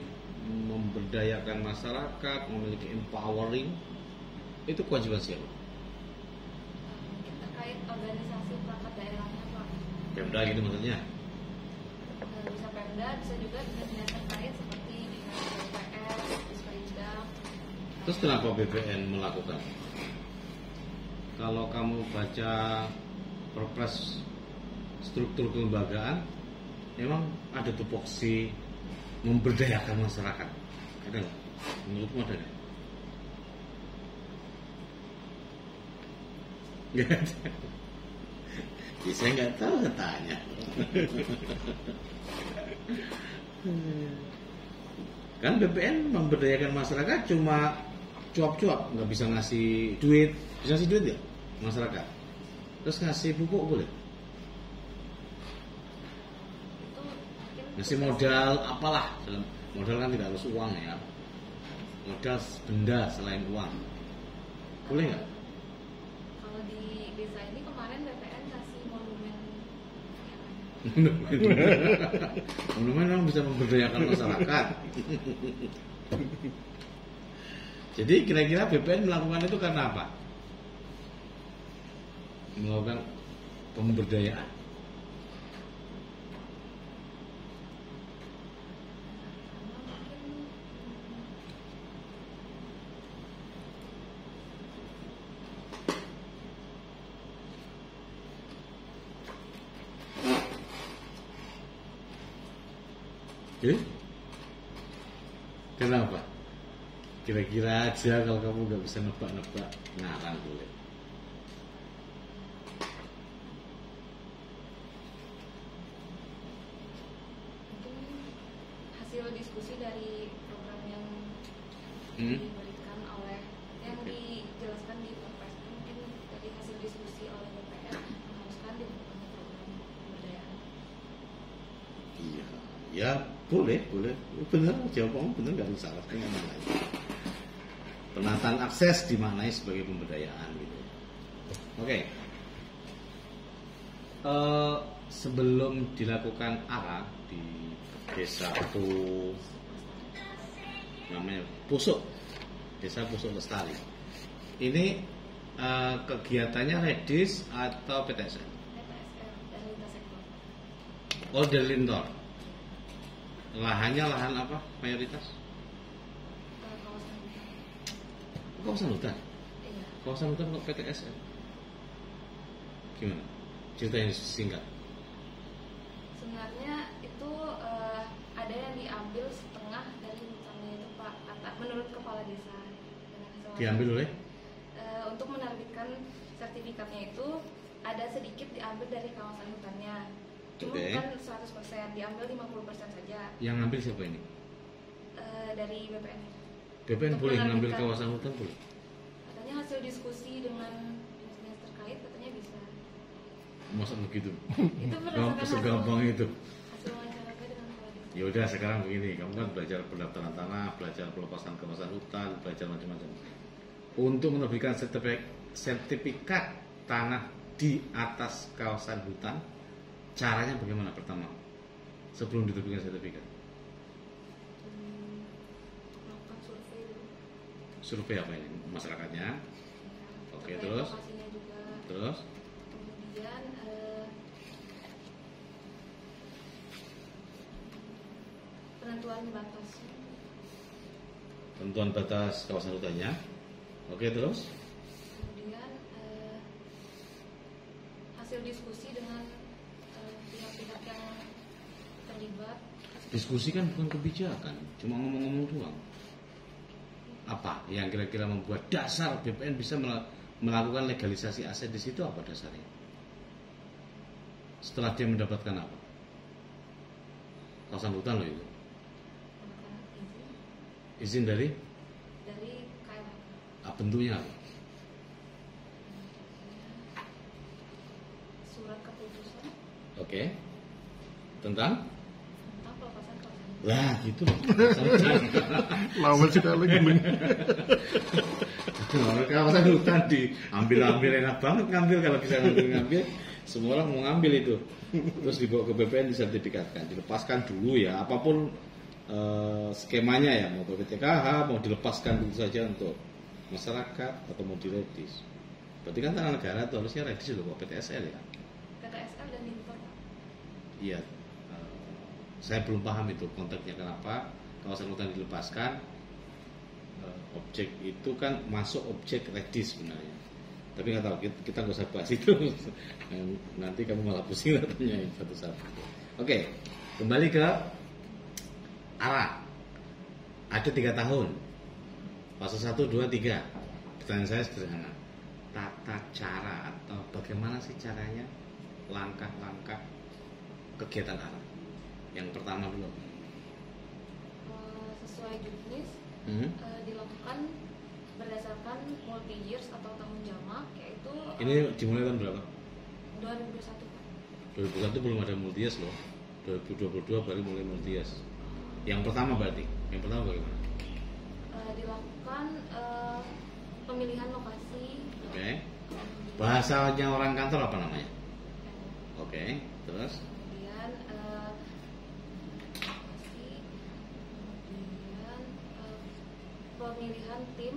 memberdayakan masyarakat, memiliki empowering, itu kewajiban siapa? Mungkin terkait organisasi perangkat daerahnya Pak. Pemda gitu maksudnya? Bisa Pemda, bisa juga dinas terkait seperti dinas PUPR, Disperinda. Terus kenapa BPN melakukan? Kalau kamu baca Perpres struktur kelembagaan, memang ada tupoksi memberdayakan masyarakat. Ada nggak? Menurutmu ada nggak? Nggak ada. Ya, saya nggak tahu, saya tanya. Kan BPN memberdayakan masyarakat cuma cuap-cuap, nggak bisa ngasih duit. Bisa ngasih duit ya masyarakat? Terus ngasih pupuk boleh? Ngasih modal apalah, modal kan tidak harus uang ya, modal benda selain uang, boleh nggak? Kalau di desa ini kemarin BPN kasih monumen. Monumen memang bisa memberdayakan masyarakat. Jadi kira-kira BPN melakukan itu karena apa? Melakukan pemberdayaan. Kenapa? Kira-kira aja kalau kamu nggak bisa nebak-nebak, ngarang boleh. Mungkin hasil diskusi dari program yang diberikan oleh yang dijelaskan di Perpres, mungkin dari hasil diskusi oleh BPN mengharuskan dibentukkan program pemberdayaan. Iya, ya boleh. Benar, jawabanmu benar, nggak ada salah. Penataan akses dimaknai sebagai pemberdayaan gitu. Oke. Sebelum dilakukan ARA di desa itu namanya Pusuk, desa Pusuk Lestari. Ini kegiatannya Redis atau PTSN? PTSR dan lintas sektor. Oh, dari Lintor. Lahannya lahan apa mayoritas? Kawasan hutan. Kawasan hutan. Iya. Kawasan hutan kok PTSN? Gimana? Ceritain singkat. Sebenarnya itu ada yang diambil setengah dari hutannya itu Pak, kata menurut kepala desa. Diambil oleh? Untuk menerbitkan sertifikatnya itu ada sedikit diambil dari kawasan hutannya. Cuma bukan 100%, diambil 50% saja. Yang ngambil siapa ini? Dari BPN. BPN Untuk boleh ngambil menerbitkan. kawasan hutan boleh? Katanya hasil diskusi dengan dinas terkait katanya bisa. Masa begitu? Itu berdasarkan Segampang itu. hasil wawancara gue dengan kepala desa. Ya udah, sekarang begini, kamu kan belajar pendaftaran tanah, belajar pelepasan kawasan hutan, belajar macam-macam. Untuk menerbitkan sertifikat tanah di atas kawasan hutan, caranya bagaimana pertama? Sebelum diterbitkan sertifikat. Survei apa ini? Masyarakatnya. Oke, Survei terus? lokasinya juga. Terus? Kemudian penentuan batas. Tentuan batas kawasan hutannya. Oke, terus? Kemudian hasil diskusi dengan pihak-pihak yang terlibat. Diskusi kan bukan kebijakan, cuma ngomong-ngomong doang. Apa yang kira-kira membuat dasar BPN bisa melakukan legalisasi aset di situ, apa dasarnya? Setelah dia mendapatkan apa? Kawasan hutan loh itu. Izin dari KLHK. bentuknya apa? Surat keputusan Oke. Tentang? pelepasan kawasan. Lah gitu loh. Lama sekali gini. Kawasan hutan diambil enak banget ngambil, kalau bisa ngambil semua orang mau ngambil itu, terus dibawa ke BPN disertifikatkan, dilepaskan dulu ya, apapun skemanya ya, mau BPTKH mau dilepaskan begitu saja untuk masyarakat atau mau diredis. Berarti kan tanah negara itu harusnya redis loh, PTSL ya. PTSL dan impor. Iya, saya belum paham itu konteksnya kenapa kawasan hutan dilepaskan. Objek itu kan masuk objek redis sebenarnya, tapi nggak tahu, kita nggak usah bahas itu. Nanti kamu malah pusing tanyain satu-satu. Oke, kembali ke arah. Ada 3 tahun, fase 1, 2, 3. Pertanyaan saya sederhana, tata cara atau bagaimana sih caranya, langkah-langkah kegiatan arah. Yang pertama dulu. Sesuai juknis dilakukan berdasarkan multi years atau tahun jamak, yaitu Ini dimulai tahun berapa? 2021. 2001 belum ada multias loh. 2022 baru mulai multias. Yang pertama berarti, yang pertama bagaimana? Dilakukan pemilihan lokasi. Oke. Bahasanya orang kantor apa namanya? Oke. Terus? Kemudian lokasi, kemudian pemilihan tim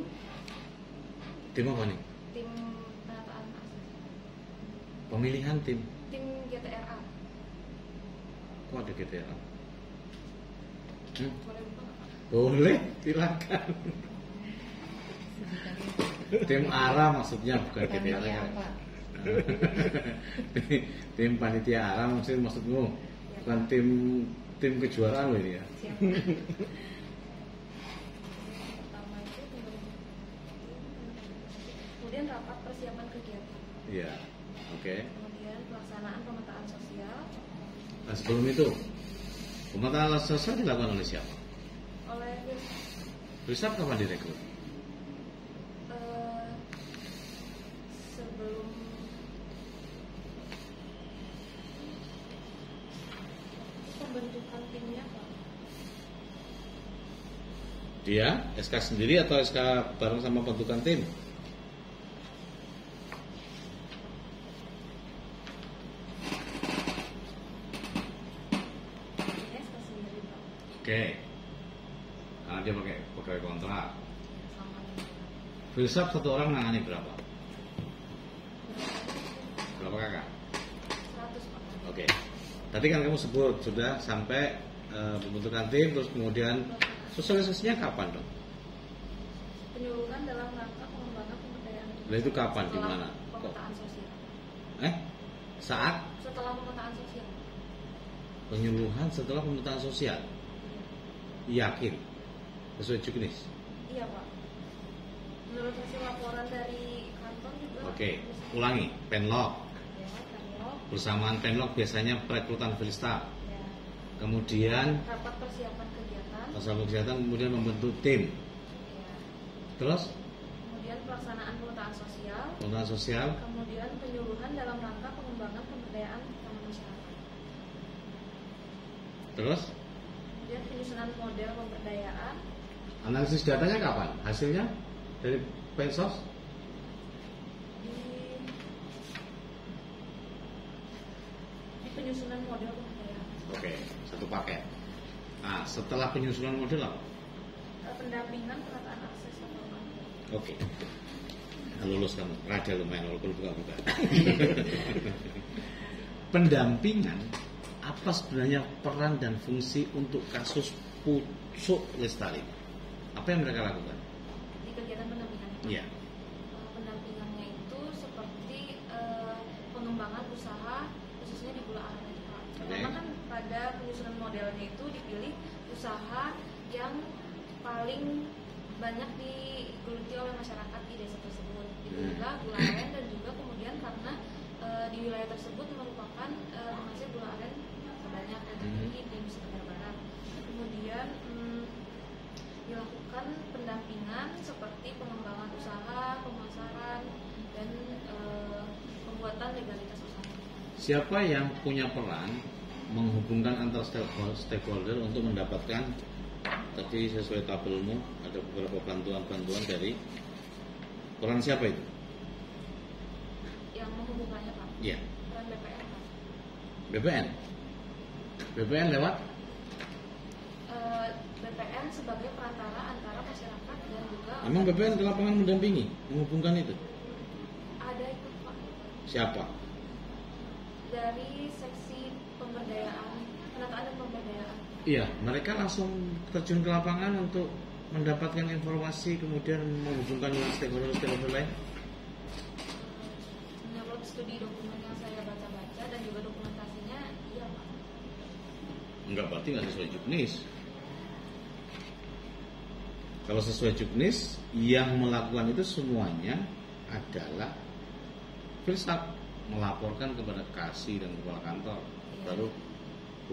Tim apa nih? penataan aset, Pemilihan tim. tim GTRA. Kok ada GTRA? Boleh buka nggak, Pak? Boleh, silakan. Tim ARA maksudnya bukan GTRA. Panitia Ya. apa? Tim panitia ARA maksudmu, bukan tim kejuaraan loh ini ya. Siap. Pertama itu kemudian rapat persiapan kegiatan, Iya. Oke. kemudian pelaksanaan pemetaan sosial Nah, sebelum itu, pemetaan sosial dilakukan oleh siapa? oleh Risap kapan direkrut? sebelum pembentukan timnya, Pak. Dia SK sendiri atau SK bareng sama pembentukan tim? Ini SK sendiri, Pak. Oke. Karena dia pakai pegawai kontrak. Sama ini. Filsaf satu orang nangani berapa? Berapa kakak? 100, Pak. Oke. Tadi kan kamu sebut sudah sampai pembentukan tim, terus kemudian sosialisasinya kapan dong? Penyuluhan dalam rangka pengembangan pemberdayaan. Nah, itu kapan, di Setelah mana? Pemetaan sosial. Saat Setelah pemetaan sosial. penyuluhan setelah pemetaan sosial. Yakin? Sesuai juknis? Iya, Pak. Menurut hasil laporan dari kantor juga. Oke. Ulangi. Penlog. Ya, Penlog. Bersamaan Penlog biasanya perekrutan Filstar. Ya. Kemudian Rapat persiapan kegiatan. masalah kesehatan, kemudian membentuk tim. Ya. Terus Kemudian pelaksanaan pemetaan sosial. pemetaan sosial. Kemudian penyuluhan dalam rangka pengembangan pemberdayaan utama masyarakat. Terus Kemudian penyusunan model pemberdayaan. analisis datanya kapan? Hasilnya dari Pensos? Di penyusunan model pemberdayaan. Oke, satu paket. Nah, setelah penyusunan model apa? Pendampingan penataan akses reformasi. Oke. Lulus kamu, rada lumayan walaupun buka-buka. Pendampingan, apa sebenarnya peran dan fungsi untuk kasus Pucuk Lestari? Apa yang mereka lakukan? Di kegiatan pendampingan. Iya. Pendampingannya itu seperti pengembangan usaha khususnya di Gula Aren itu, Pak. Karena kan pada penyusunan modelnya itu dipilih usaha yang paling banyak digeluti oleh masyarakat di desa tersebut. Itulah Gula Aren, dan juga kemudian karena di wilayah tersebut merupakan penghasil gula aren terbanyak dan tertinggi di Nusa Tenggara Barat. Kemudian dilakukan pendampingan seperti pengembangan usaha, pemasaran, dan pembuatan legalitas usaha. Siapa yang punya peran menghubungkan antar stakeholder untuk mendapatkan, tadi sesuai tabelmu ada beberapa bantuan-bantuan dari peran siapa itu? Yang menghubungkannya, Pak? Iya. Peran BPN, Pak. BPN? BPN lewat? BPN sebagai perantara antara masyarakat dan juga Emang BPN ke lapangan mendampingi, menghubungkan itu? ada ikut, Pak, Siapa? dari seksi pemberdayaan, penataan dan pemberdayaan. Iya, mereka langsung terjun ke lapangan untuk mendapatkan informasi, kemudian menghubungkan dengan stakeholder lain. Menurut studi dokumen yang saya baca-baca dan juga dokumentasinya, iya, Pak. Enggak, berarti nggak sesuai juknis. Kalau sesuai juknis, yang melakukan itu semuanya adalah filsaf, melaporkan kepada kasih dan kepala kantor, baru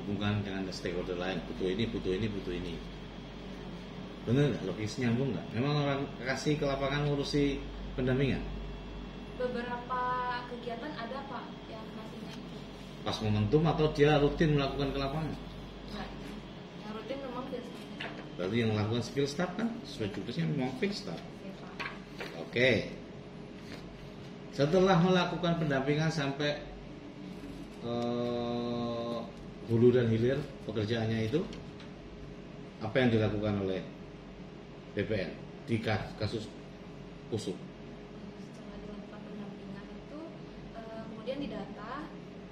hubungan dengan stakeholder lain, butuh ini, butuh ini, butuh ini. Bener nggak? Logis nyambung nggak? Memang orang kasih ke lapangan ngurusi pendampingan? Beberapa kegiatan ada, Pak, yang kasihnya itu. Pas momentum atau dia rutin melakukan ke lapangan? Enggak, yang rutin memang biasanya. Berarti yang melakukan skill staff kan sesuai juknisnya memang fixed staff. Ya, Pak. Oke. Setelah melakukan pendampingan sampai hulu dan hilir pekerjaannya itu, apa yang dilakukan oleh BPN di kasus Pucuk? Setelah dilakukan pendampingan itu, kemudian didata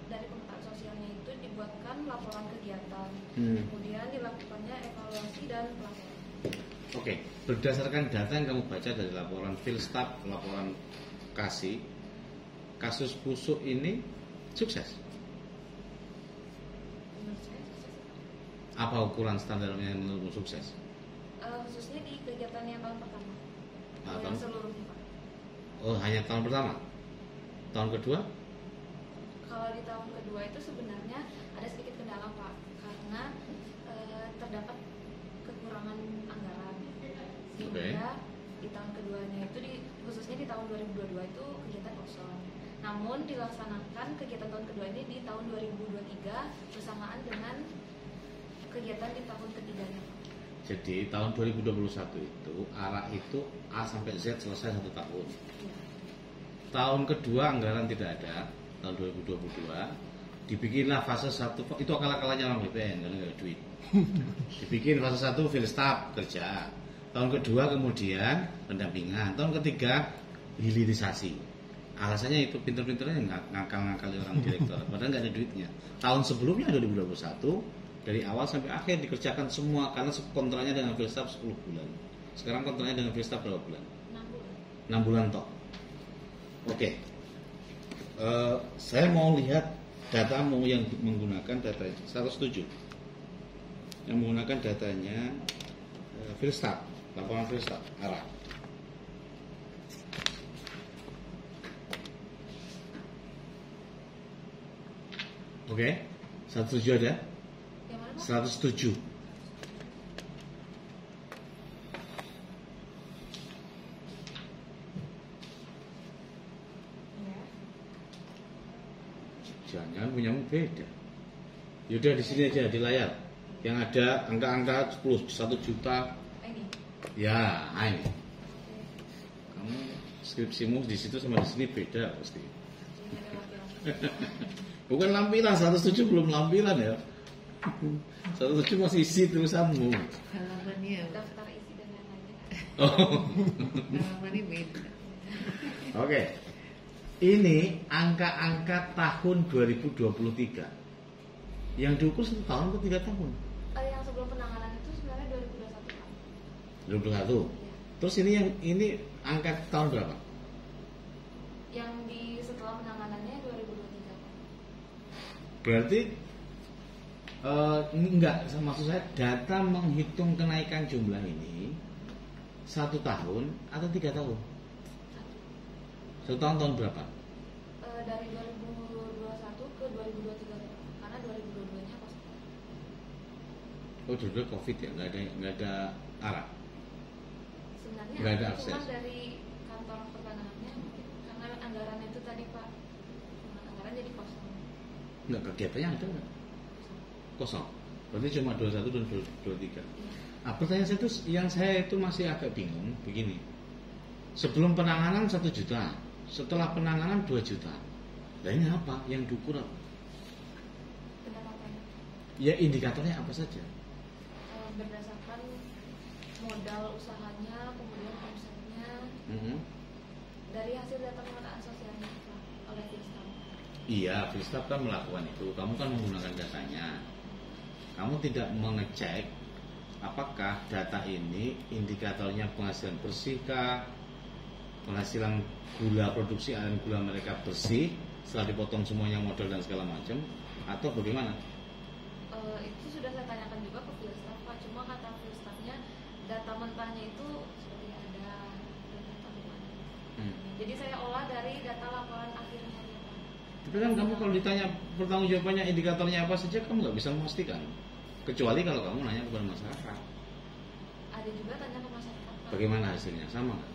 dari pemetaan sosialnya itu dibuatkan laporan kegiatan. Kemudian dilakukannya evaluasi dan pelaporan. Oke, berdasarkan data yang kamu baca dari laporan Filstab, laporan kasih, kasus Pucuk ini sukses. Menurut saya sukses. Apa ukuran standarnya yang menurutmu sukses? Khususnya di kegiatan yang tahun pertama. Yang tahun? seluruhnya, Pak. Oh, hanya tahun pertama? Tahun kedua? Kalau di tahun kedua itu sebenarnya ada sedikit kendala, Pak, karena terdapat kekurangan anggaran, sehingga di tahun keduanya itu khususnya di tahun 2022 itu kegiatan kosong. Namun dilaksanakan kegiatan tahun kedua ini di tahun 2023 bersamaan dengan kegiatan di tahun ketiganya, Pak. Jadi tahun 2021 itu arah itu A sampai Z selesai 1 tahun. Ya. Tahun kedua anggaran tidak ada, tahun 2022 dibikinlah fase 1, itu akal-akalannya orang BPN karena nggak ada duit. Dibikin fase 1 filstab kerja. Tahun kedua kemudian pendampingan, tahun ketiga hilirisasi. Alasannya itu pinter-pinternya ngakal-ngakal orang direktur, padahal nggak ada duitnya. Tahun sebelumnya 2021 dari awal sampai akhir dikerjakan semua karena kontraknya dengan filstab 10 bulan. Sekarang kontraknya dengan filstab berapa bulan? 6 bulan. 6 bulan toh. Oke. Saya mau lihat datamu yang menggunakan data 107. Yang menggunakan datanya filstab, laporan filstab arah. Oke. 107 ada? Yang mana, Pak? 107. Ya. Jangan punyamu beda. Yaudah di sini aja di layar. Yang ada angka-angka 1 juta. Ini. Ya, ini. Kamu skripsimu di situ sama di sini beda pasti. Jadi ada laki-laki. Bukan lampiran, 107 belum lampiran ya. 107 masih isi tulisanmu. Halamannya. Daftar isi dan lain-lainnya. Oh. Halamannya beda. Oke. Ini angka-angka tahun 2023. Yang diukur 1 tahun atau 3 tahun? Yang sebelum penanganan itu sebenarnya 2021 Pak. 2021. Terus ini angka tahun berapa? Yang di setelah penanganannya 2023 Pak. Berarti enggak, maksud saya data menghitung kenaikan jumlah ini 1 tahun atau 3 tahun? 1 tahun berapa? Dari 2021 ke 2023 karena 2022-nya kosong. Oh, dulu COVID ya, nggak ada arah. Sebenarnya Nggak ada cuma akses. dari kantor pertanahannya mungkin karena anggaran itu tadi Pak, anggaran jadi kosong. Nggak, kegiatannya ada nggak? Kosong. Berarti cuma 21 dan 23. Nah, pertanyaan saya itu, yang saya itu masih agak bingung begini. Sebelum penanganan 1 juta, setelah penanganan 2 juta. Nah, ini apa? Yang diukur apa? Pendapatannya Ya, indikatornya apa saja? berdasarkan modal usahanya, kemudian omsetnya Mhm. dari hasil data pemetaan sosialnya Pak, oleh Finstam. Iya, Filstab kan melakukan itu. Kamu kan menggunakan datanya. Kamu tidak mengecek apakah data ini indikatornya penghasilan bersih kah, penghasilan gula, produksi aren gula mereka bersih setelah dipotong semuanya modal dan segala macam, atau bagaimana? Itu sudah saya tanyakan juga ke Filstam Pak, cuma kata Filstamnya data mentahnya itu seperti ada dan data mentahnya. Jadi saya olah dari data laporan akhirnya dia Pak. Tapi kan kamu kalau ditanya pertanggungjawabannya indikatornya apa saja, kamu nggak bisa memastikan. Kecuali kalau kamu nanya kepada masyarakat. Ada juga tanya ke masyarakat Pak. Bagaimana hasilnya? Sama nggak?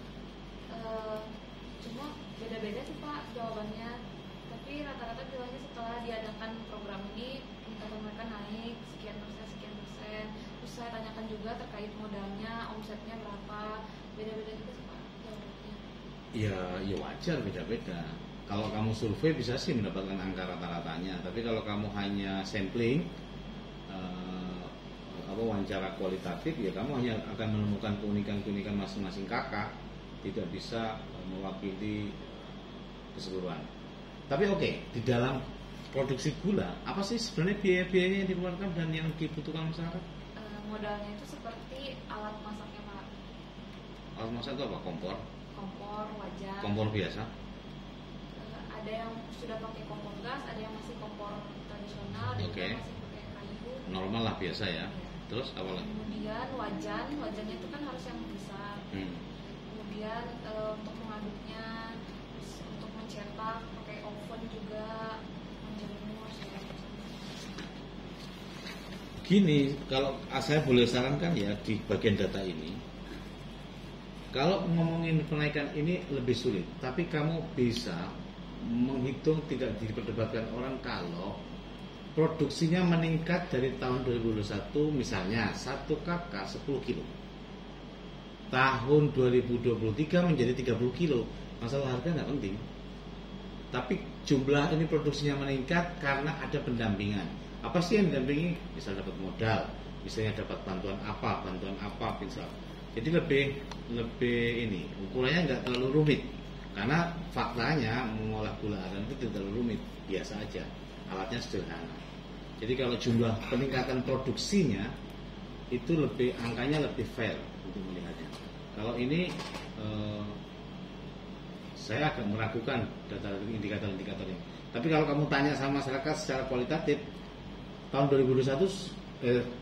Cuma beda-beda sih Pak jawabannya. Tapi rata-rata bilangnya setelah diadakan program ini indikator mereka naik sekian persen. Terus saya tanyakan juga terkait modalnya, omsetnya berapa. Beda-beda juga sih Pak jawabannya. Ya wajar beda-beda. Kalau kamu survei bisa sih mendapatkan angka rata-ratanya. Tapi kalau kamu hanya sampling, wawancara kualitatif, ya kamu hanya akan menemukan keunikan-keunikan masing-masing kakak, tidak bisa mewakili keseluruhan. Tapi oke, di dalam produksi gula, apa sih sebenarnya biaya-biayanya yang dikeluarkan dan yang dibutuhkan masyarakat? Modalnya itu seperti alat masaknya Pak. Alat masak itu apa? Kompor? Kompor, wajan. Kompor biasa? Ada yang sudah pakai kompor gas, ada yang masih kompor tradisional, ada Oke. yang masih pakai kayu. Normal lah, biasa ya. Terus apa lagi? Kemudian wajannya itu kan harus yang besar. Kemudian untuk mengaduknya, terus untuk mencetak pakai oven juga, menjemur segala macam. Gini, kalau saya boleh sarankan ya di bagian data ini, kalau ngomongin kenaikan ini lebih sulit, tapi kamu bisa menghitung, tidak diperdebatkan orang kalau produksinya meningkat dari tahun 2021 misalnya 1 kakak 10 kilo, tahun 2023 menjadi 30 kilo. Masalah harga nggak penting, tapi jumlah ini produksinya meningkat karena ada pendampingan. Apa sih yang didampingi? Bisa dapat modal, misalnya dapat bantuan apa, misal. Jadi lebih ini ukurannya nggak terlalu rumit, karena faktanya mengolah gula aren itu tidak terlalu rumit, biasa aja, alatnya sederhana. Jadi kalau jumlah peningkatan produksinya itu angkanya lebih fair untuk melihatnya. Kalau ini saya agak meragukan data indikator-indikator ini. Tapi kalau kamu tanya sama masyarakat secara kualitatif, tahun 2021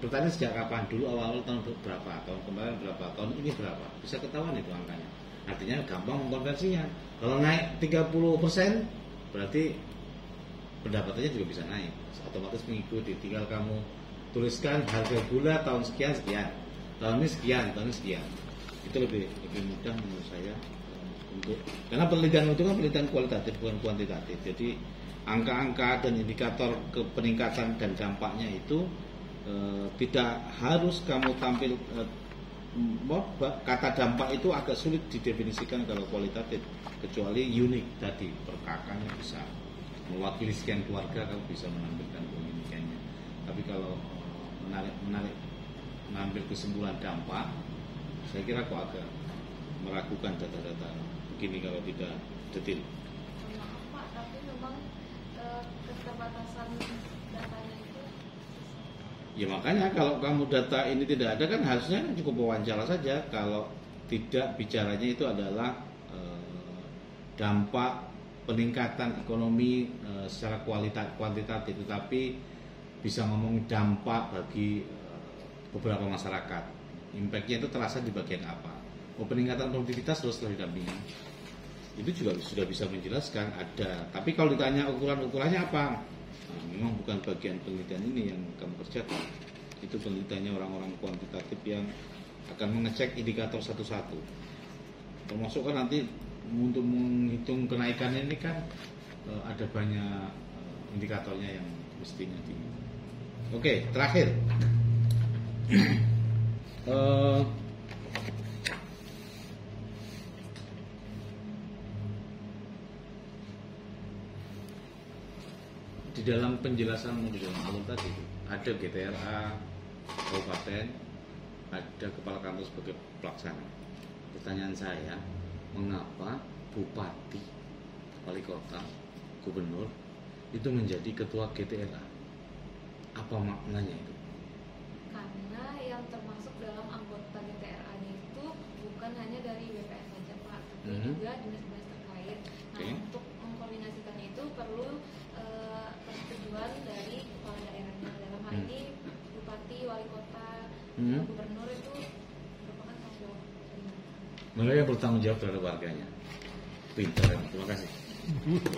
bertanya sejak kapan, dulu awal tahun berapa, tahun kemarin berapa, tahun ini berapa, bisa ketahuan itu angkanya. Artinya gampang mengkonversinya. Kalau naik 30% berarti pendapatannya juga bisa naik, otomatis mengikuti. Tinggal kamu tuliskan harga gula tahun sekian, tahun ini sekian. Itu lebih mudah menurut saya karena penelitian itu kan penelitian kualitatif bukan kuantitatif. Jadi angka-angka dan indikator peningkatan dan dampaknya itu tidak harus kamu tampil. Kata dampak itu agak sulit didefinisikan kalau kualitatif, kecuali unik tadi, per kakaknya bisa mewakili sekian keluarga, kamu bisa menampilkan keunikannya. Tapi kalau mengambil kesimpulan dampak, Saya kira kok agak meragukan data-data begini kalau tidak detail. Maaf Pak, tapi memang keterbatasan datanya itu. Ya makanya kalau kamu data ini tidak ada kan harusnya cukup wawancara saja. Kalau tidak, bicaranya itu adalah dampak peningkatan ekonomi secara kuantitatif, tetapi bisa ngomong dampak bagi beberapa masyarakat. Impact-nya itu terasa di bagian apa? Peningkatan produktivitas terus didampingi. Itu juga sudah bisa menjelaskan ada. Tapi kalau ditanya ukuran-ukurannya apa? Nah, memang bukan bagian penelitian ini yang kamu kerjakan. Itu penelitiannya orang-orang kuantitatif yang akan mengecek indikator satu-satu. Termasuk kan nanti untuk menghitung kenaikannya ini kan ada banyak indikatornya yang mestinya di. Oke, terakhir. Di dalam penjelasan di dalam awal tadi ada GTRA kabupaten, ada kepala kantor sebagai pelaksana. Pertanyaan saya, mengapa bupati, wali kota, gubernur itu menjadi ketua GTRA? Apa maknanya itu? Karena yang termasuk dalam anggota GTRA-nya itu bukan hanya dari BPN saja Pak, tapi juga dinas-dinas terkait. Nah, untuk mengkoordinasikannya itu perlu persetujuan dari kepala daerahnya. Dalam hal ini bupati, wali kota, gubernur itu merupakan tanggung jawab. Mereka yang bertanggung jawab terhadap warganya. Pintar, terima kasih.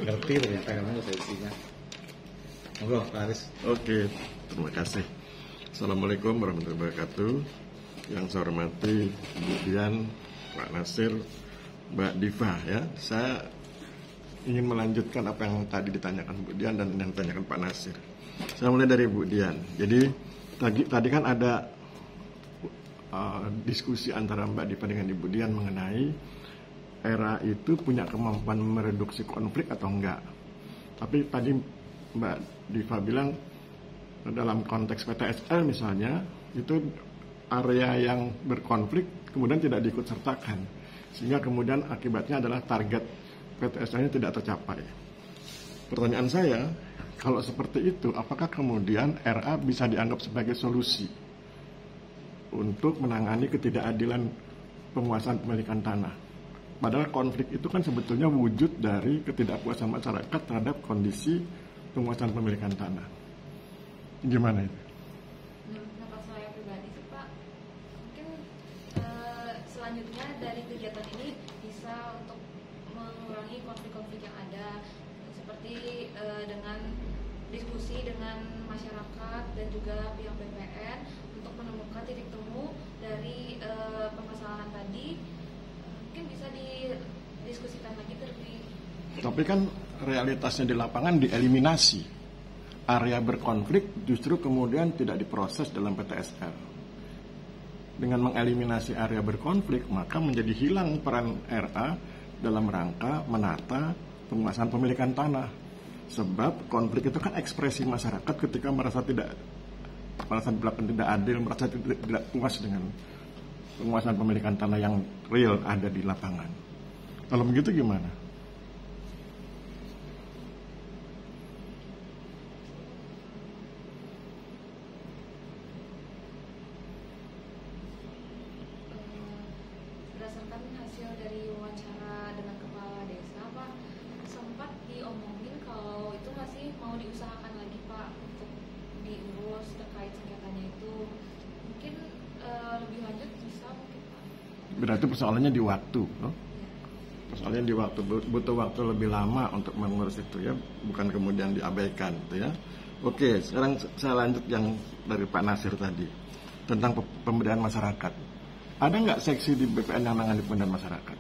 Ngerti ternyata kamu sesinya. Monggo, Pak Aris. Oke, terima kasih. Assalamualaikum warahmatullahi wabarakatuh. Yang saya hormati Bu Dian, Pak Nasir, Mbak Diva ya. Saya ingin melanjutkan apa yang tadi ditanyakan Bu Dian dan yang ditanyakan Pak Nasir. Saya mulai dari Bu Dian. Jadi tadi kan ada diskusi antara Mbak Diva dengan Ibu Dian mengenai era itu punya kemampuan mereduksi konflik atau enggak. Tapi tadi Mbak Diva bilang dalam konteks PTSL misalnya itu area yang berkonflik kemudian tidak diikut sertakan, sehingga kemudian akibatnya adalah target PTSL-nya tidak tercapai. Pertanyaan saya, kalau seperti itu apakah kemudian RA bisa dianggap sebagai solusi untuk menangani ketidakadilan penguasaan pemilikan tanah? Padahal konflik itu kan sebetulnya wujud dari ketidakpuasan masyarakat terhadap kondisi penguasaan pemilikan tanah. Gimana itu? Menurut pendapat saya pribadi sih Pak, mungkin selanjutnya dari kegiatan ini bisa untuk mengurangi konflik-konflik yang ada, seperti dengan diskusi dengan masyarakat dan juga pihak BPN untuk menemukan titik temu dari permasalahan tadi. Mungkin bisa didiskusikan lagi terlebih. Tapi kan realitasnya di lapangan dieliminasi. Area berkonflik justru kemudian tidak diproses dalam PTSL. Dengan mengeliminasi area berkonflik, maka menjadi hilang peran RA dalam rangka menata penguasaan pemilikan tanah. Sebab konflik itu kan ekspresi masyarakat ketika merasa diperlakukan tidak adil, merasa tidak puas dengan penguasaan pemilikan tanah yang real ada di lapangan. Kalau begitu gimana? Berdasarkan hasil dari wawancara dengan kepala desa Pak, sempat diomongin kalau itu masih mau diusahakan lagi Pak untuk diurus terkait sengketanya itu. Mungkin lebih lanjut bisa mungkin Pak. Berarti persoalannya di waktu, loh. Persoalannya di waktu, butuh waktu lebih lama untuk mengurus itu ya, bukan kemudian diabaikan gitu ya. Oke, sekarang saya lanjut yang dari Pak Nasir tadi tentang pemberdayaan masyarakat. Ada nggak seksi di BPN yang menangani pemberdayaan masyarakat?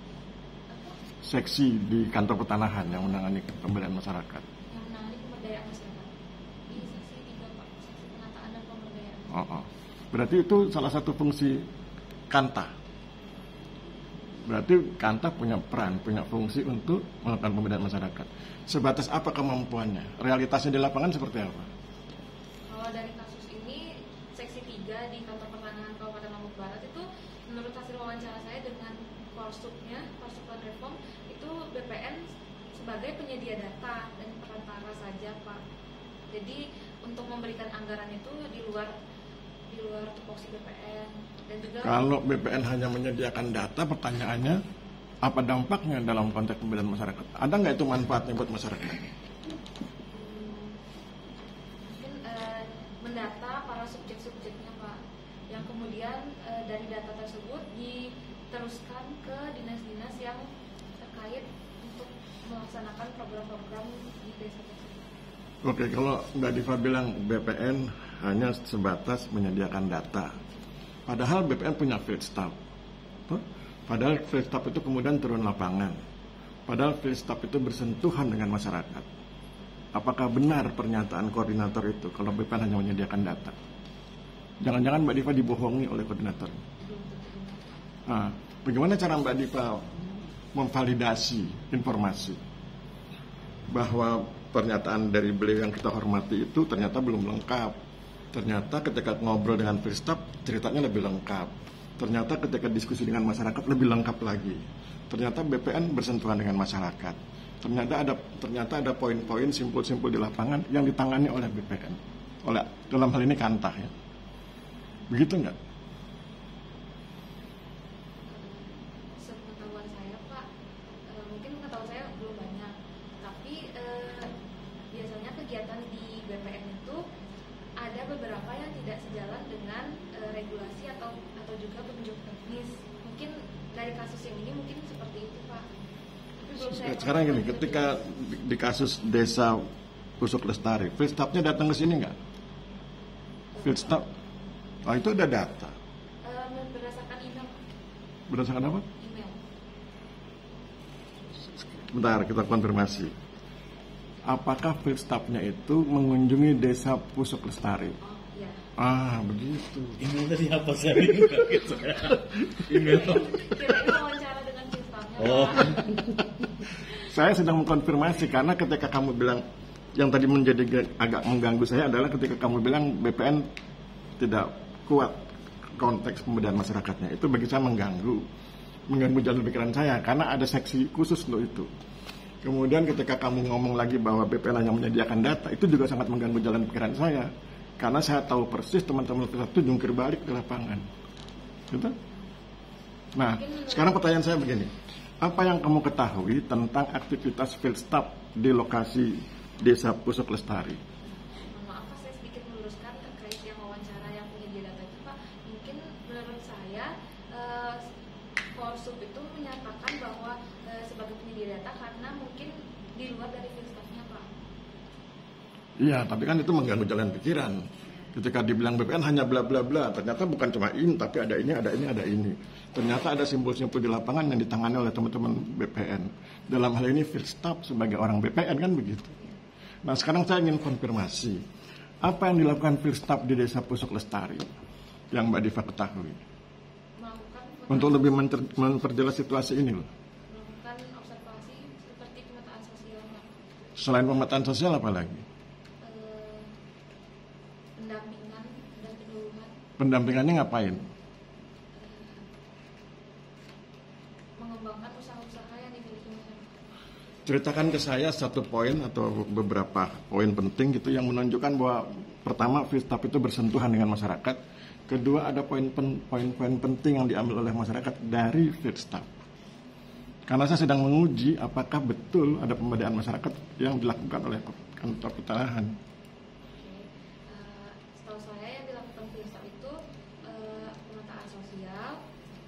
Seksi di kantor pertanahan yang menangani pemberdayaan masyarakat? Yang menangani pemberdayaan masyarakat di seksi 3 Pak, seksi penataan dan pemberdayaan. Berarti itu salah satu fungsi Kanta. Berarti Kanta punya peran, punya fungsi untuk melakukan pemberdayaan masyarakat. Sebatas apa kemampuannya? Realitasnya di lapangan seperti apa? Kalau dari kasus ini, seksi 3 di kantor pertanahan Kabupaten Lombok Barat itu menurut menurut hasil wawancara saya dengan Forsupnya, Forsuplan Reform, itu BPN sebagai penyedia data dan perantara saja, Pak. Jadi untuk memberikan anggaran itu di luar tupoksi BPN. Dan juga Kalau BPN hanya menyediakan data, pertanyaannya apa dampaknya dalam konteks pemberdayaan masyarakat? Ada nggak itu manfaatnya buat masyarakat? mungkin mendata para subjek-subjeknya, Pak, yang kemudian dari data tersebut diteruskan ke dinas-dinas yang terkait untuk melaksanakan program-program di desa tersebut. Oke, kalau Mbak Diva bilang BPN hanya sebatas menyediakan data, padahal BPN punya field staff. Tuh. Padahal field staff itu kemudian turun lapangan. Padahal field staff itu bersentuhan dengan masyarakat. Apakah benar pernyataan koordinator itu kalau BPN hanya menyediakan data? Jangan-jangan Mbak Diva dibohongi oleh koordinator. Nah, bagaimana cara Mbak Diva memvalidasi informasi bahwa pernyataan dari beliau yang kita hormati itu ternyata belum lengkap? Ternyata ketika ngobrol dengan field staff ceritanya lebih lengkap. Ternyata ketika diskusi dengan masyarakat lebih lengkap lagi. Ternyata BPN bersentuhan dengan masyarakat. Ternyata ada poin-poin simpul-simpul di lapangan yang ditangani oleh BPN. Oleh dalam hal ini Kantah ya. Begitu enggak? Sepengetahuan saya, Pak, mungkin pengetahuan saya belum banyak, tapi biasanya kegiatan di BPN itu ada beberapa yang tidak sejalan dengan regulasi atau juga petunjuk teknis. Mungkin dari kasus yang ini mungkin seperti itu, Pak. Tapi belum saya Sekarang gini, ketika di kasus desa Pusuk Lestari, field staff-nya datang ke sini nggak? Field staff, itu ada data. berdasarkan email. Berdasarkan apa? Email. Bentar, kita konfirmasi. Apakah field staff-nya itu mengunjungi desa Pusuk Lestari? Oh, iya. Ah, begitu. Email tadi apa saya kaget saya. Email. Kira-kira wawancara dengan sistemnya. Oh. Saya sedang mengkonfirmasi karena ketika kamu bilang yang tadi menjadi agak mengganggu saya adalah ketika kamu bilang BPN tidak kuat konteks pemberdayaan masyarakatnya. Itu bagi saya mengganggu jalan pikiran saya karena ada seksi khusus untuk itu. Kemudian ketika kamu ngomong lagi bahwa BPN hanya menyediakan data, itu juga sangat mengganggu jalan pikiran saya karena saya tahu persis teman-teman itu jungkir balik ke lapangan. Gitu? Nah, sekarang pertanyaan saya begini, apa yang kamu ketahui tentang aktivitas field staff di lokasi desa Pusuk Lestari? Maaf, saya sedikit meluruskan terkait yang wawancara yang penyedia data itu, Pak. Mungkin menurut saya Forsup itu menyatakan bahwa sebagai penyedia data karena mungkin di luar dari field staff-nya, Pak. Iya, tapi kan itu mengganggu jalan pikiran. Ketika dibilang BPN hanya bla bla bla, ternyata bukan cuma ini, tapi ada ini, ada ini, ada ini. Ternyata ada simpul-simpul di lapangan yang ditangani oleh teman-teman BPN. Dalam hal ini field staff sebagai orang BPN kan begitu. Nah, sekarang saya ingin konfirmasi, apa yang dilakukan field staff di desa Pusuk Lestari yang Mbak Diva ketahui? Melakukan Untuk lebih memperjelas situasi ini loh. melakukan observasi seperti pemetaan sosial, Pak. Selain pemetaan sosial apa lagi? Pendampingan dan penyuluhan, Pendampingannya ngapain? mengembangkan usaha-usaha yang dimiliki masyarakat. Ceritakan ke saya satu poin atau beberapa poin penting gitu yang menunjukkan bahwa pertama field staff itu bersentuhan dengan masyarakat, kedua ada poin-poin penting yang diambil oleh masyarakat dari field staff. Karena saya sedang menguji apakah betul ada pemberdayaan masyarakat yang dilakukan oleh kantor pertanahan. Setahu saya yang dilakukan field staff itu pemetaan sosial,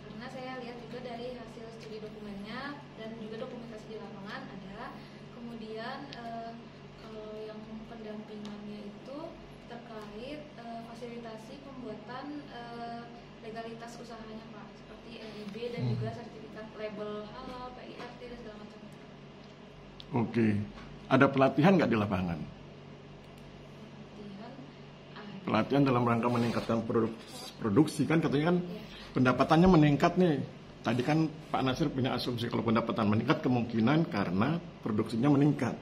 karena saya lihat juga dari hasil studi dokumennya dan juga dokumentasi di lapangan ada. Kemudian kalau yang pendampingannya itu terkait fasilitasi pembuatan legalitas usahanya, Pak, seperti LIB dan juga sertifikat label halal, PIRT dan segala macam. Oke, ada pelatihan nggak di lapangan? Pelatihan ada. Pelatihan dalam rangka meningkatkan produksi kan katanya kan pendapatannya meningkat nih. Tadi kan Pak Nasir punya asumsi kalau pendapatan meningkat kemungkinan karena produksinya meningkat.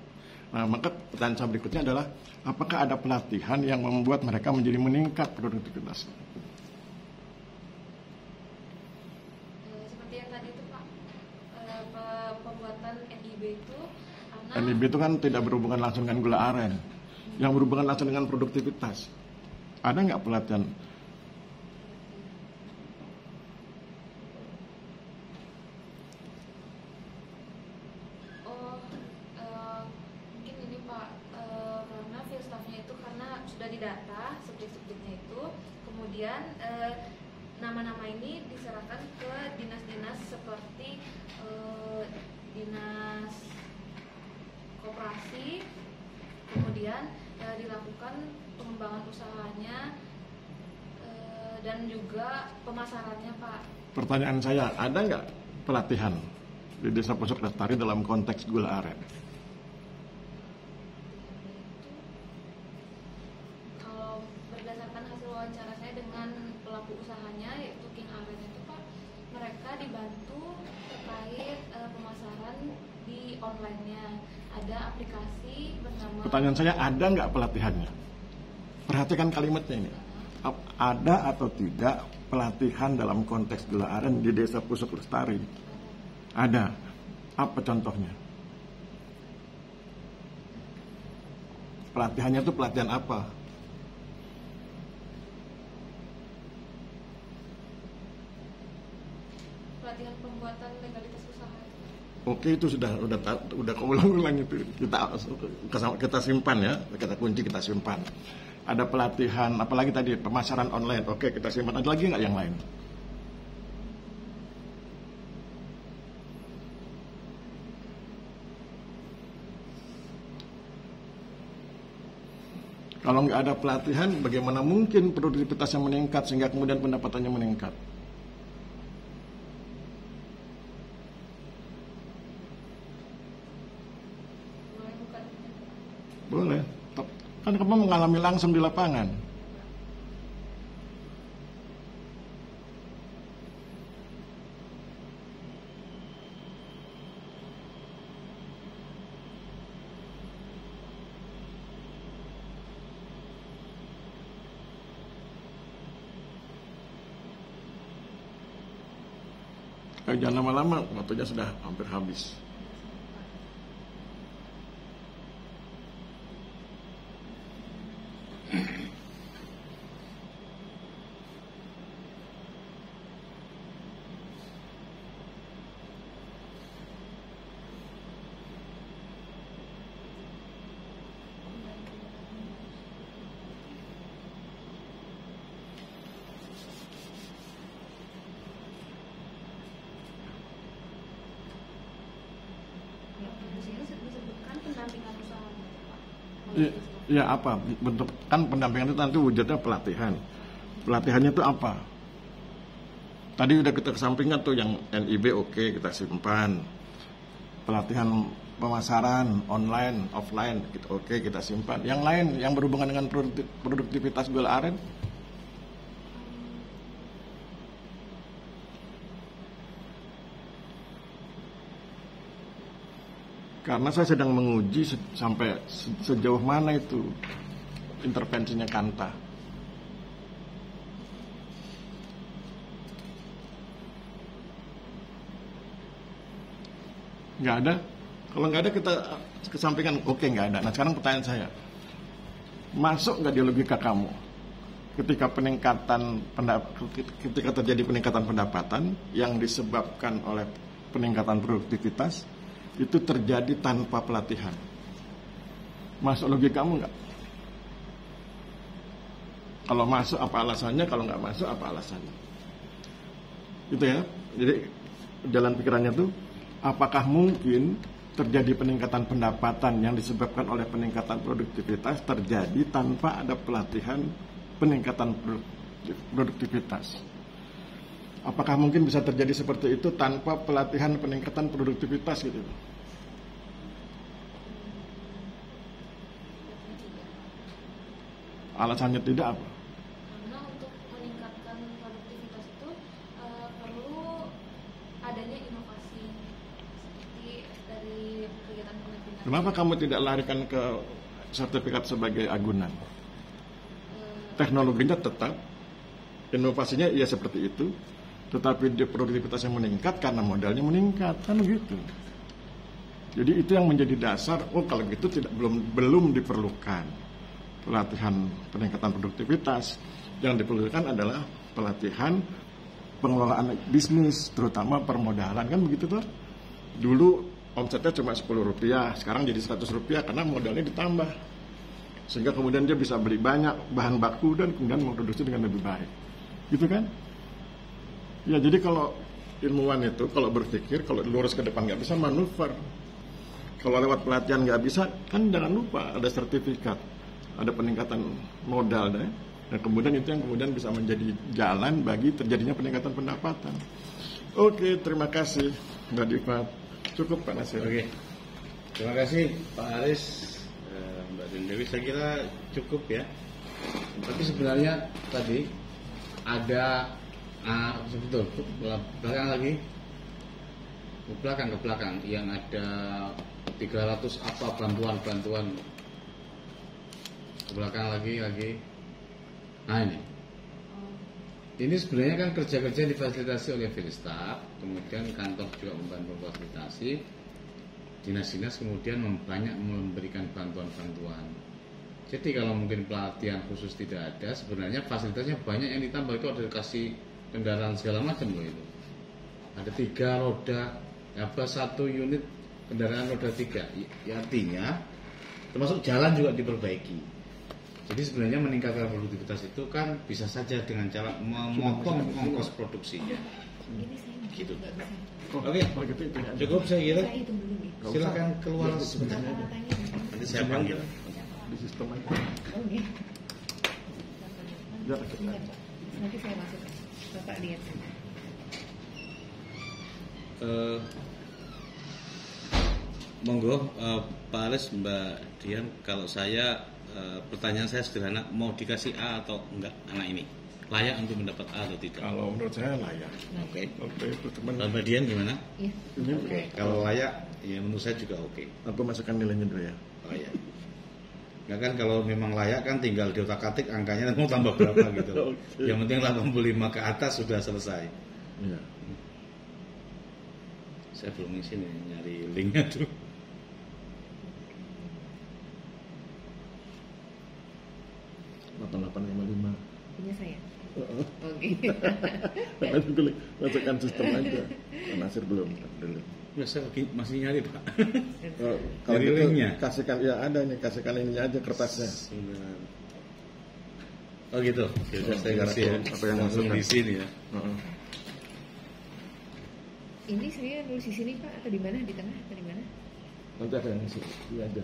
Nah, maka pertanyaan saya berikutnya adalah apakah ada pelatihan yang membuat mereka menjadi meningkat produktivitasnya? seperti yang tadi itu Pak, pembuatan NIB itu karena NIB itu kan tidak berhubungan langsung dengan gula aren, yang berhubungan langsung dengan produktivitas. Ada nggak pelatihan? Mungkin ini Pak, karena field staffnya itu karena sudah didata subjek-subjeknya itu, kemudian nama-nama ini diserahkan ke dinas-dinas seperti dinas koperasi, kemudian dilakukan pengembangan usahanya dan juga pemasarannya Pak. Pertanyaan saya, ada nggak pelatihan di Desa Pusok Lestari dalam konteks gula aren? Kalau berdasarkan hasil wawancara saya dengan pelaku usahanya yaitu King Aren itu Pak, mereka dibantu terkait pemasaran di online-nya. Ada aplikasi bernama. Pertanyaan saya, ada nggak pelatihannya? Perhatikan kalimatnya ini. Ada atau tidak pelatihan dalam konteks gula aren di Desa Pusok Lestari? Ada. Apa contohnya? Pelatihannya itu pelatihan apa? Pelatihan pembuatan legalitas usaha. Oke, itu sudah keulang-ulang itu. Kita simpan ya, kita kunci, kita simpan. Ada pelatihan, apalagi tadi pemasaran online. Oke, kita simpan. Ada lagi nggak yang lain? Kalau nggak ada pelatihan, bagaimana mungkin produktivitasnya meningkat sehingga kemudian pendapatannya meningkat? Boleh. Kan kamu mengalami langsung di lapangan. Jangan lama-lama, waktunya sudah hampir habis. Disebutkan pendampingan usaha Pak. Ya apa bentuk, kan pendampingan itu nanti wujudnya pelatihan. Pelatihannya itu apa? Tadi udah kita kesampingkan tuh yang NIB, oke, kita simpan. Pelatihan pemasaran online, offline, gitu, oke, kita simpan. Yang lain yang berhubungan dengan produktivitas gula aren? Karena saya sedang menguji sampai sejauh mana itu intervensinya Kanta. Nggak ada. Kalau nggak ada kita kesampingkan, oke, nggak ada. Nah sekarang pertanyaan saya, masuk nggak di logika kamu ketika ketika terjadi peningkatan pendapatan yang disebabkan oleh peningkatan produktivitas itu terjadi tanpa pelatihan? Masuk logika kamu nggak? Kalau masuk apa alasannya? Kalau nggak masuk apa alasannya? Itu ya. Jadi jalan pikirannya tuh, apakah mungkin terjadi peningkatan pendapatan yang disebabkan oleh peningkatan produktivitas terjadi tanpa ada pelatihan peningkatan produktivitas? Apakah mungkin bisa terjadi seperti itu tanpa pelatihan peningkatan produktivitas gitu? Alasannya tidak apa? Karena untuk meningkatkan produktivitas itu perlu adanya inovasi seperti dari kegiatan pendampingan. Kenapa kamu tidak larikan ke sertifikat sebagai agunan? Teknologinya tetap, inovasinya iya seperti itu, tetapi dia produktivitasnya meningkat karena modalnya meningkat, kan begitu. Jadi itu yang menjadi dasar. Oh, kalau gitu belum diperlukan pelatihan peningkatan produktivitas. Yang diperlukan adalah pelatihan pengelolaan bisnis, terutama permodalan, kan begitu tuh. Dulu omsetnya cuma Rp10, sekarang jadi Rp100 karena modalnya ditambah. Sehingga kemudian dia bisa beli banyak bahan baku dan kemudian memproduksi dengan lebih baik. Gitu kan? Ya, jadi kalau ilmuwan itu kalau berpikir, kalau lurus ke depan nggak bisa manuver. Kalau lewat pelatihan nggak bisa, kan jangan lupa ada sertifikat, ada peningkatan modal deh. Dan kemudian itu yang kemudian bisa menjadi jalan bagi terjadinya peningkatan pendapatan. Oke, terima kasih Mbak Diva. Cukup Pak Nasir. Oke, terima kasih Pak Aris, Mbak Dewi. Saya kira cukup ya. Tapi sebenarnya tadi ada betul belakang lagi, ke belakang yang ada 300 apa bantuan ke belakang lagi. Nah ini sebenarnya kan kerja-kerja yang difasilitasi oleh Filistab, kemudian kantor juga membantu fasilitasi, dinas-dinas kemudian banyak memberikan bantuan-bantuan. Jadi kalau mungkin pelatihan khusus tidak ada, sebenarnya fasilitasnya banyak yang ditambah. Itu ada kasih kendaraan segala macam loh itu. Ada 3 roda, apa 1 unit kendaraan roda 3. Ya, artinya termasuk jalan juga diperbaiki. Jadi sebenarnya meningkatkan produktivitas itu kan bisa saja dengan cara memotong ongkos produksi. Gitu. Oke, cukup saya kira. Silakan keluar sebentar. Nanti saya panggil. Di sistem aja. Oke. Ya, Nanti saya masuk. Bapak lihat. Monggo Pak Aris, Mbak Dian, kalau saya pertanyaan saya sederhana, mau dikasih A atau enggak anak ini? Layak untuk mendapat A atau tidak? Kalau menurut saya layak. Oke. Oke, itu teman. Kalau Mbak Dian gimana? Iya. Oke. Kalau layak, ya menurut saya juga oke. Aku masukkan nilainya dulu ya. Layak. Nggak kan kalau memang layak kan tinggal di otak-atik angkanya mau tambah berapa gitu. Oke. Yang penting 85 ke atas sudah selesai. Iya. Saya belum ngisi nih, nyari linknya tuh. lima. Punya saya. Oke. Masukkan sistem aja. Pak Nasir belum dulu. Ya, saya masih nyari Pak. Kalau Dari gitu linknya? kasihkan ya ada nih, kasihkan ininya aja kertasnya. Oh gitu. Oke, saya kasih ya. Apa yang langsung masukkan? di sini ya. Ini saya nulis di sini Pak atau di mana? Di tengah atau di mana? Nanti ada yang ngisi. Ini aja.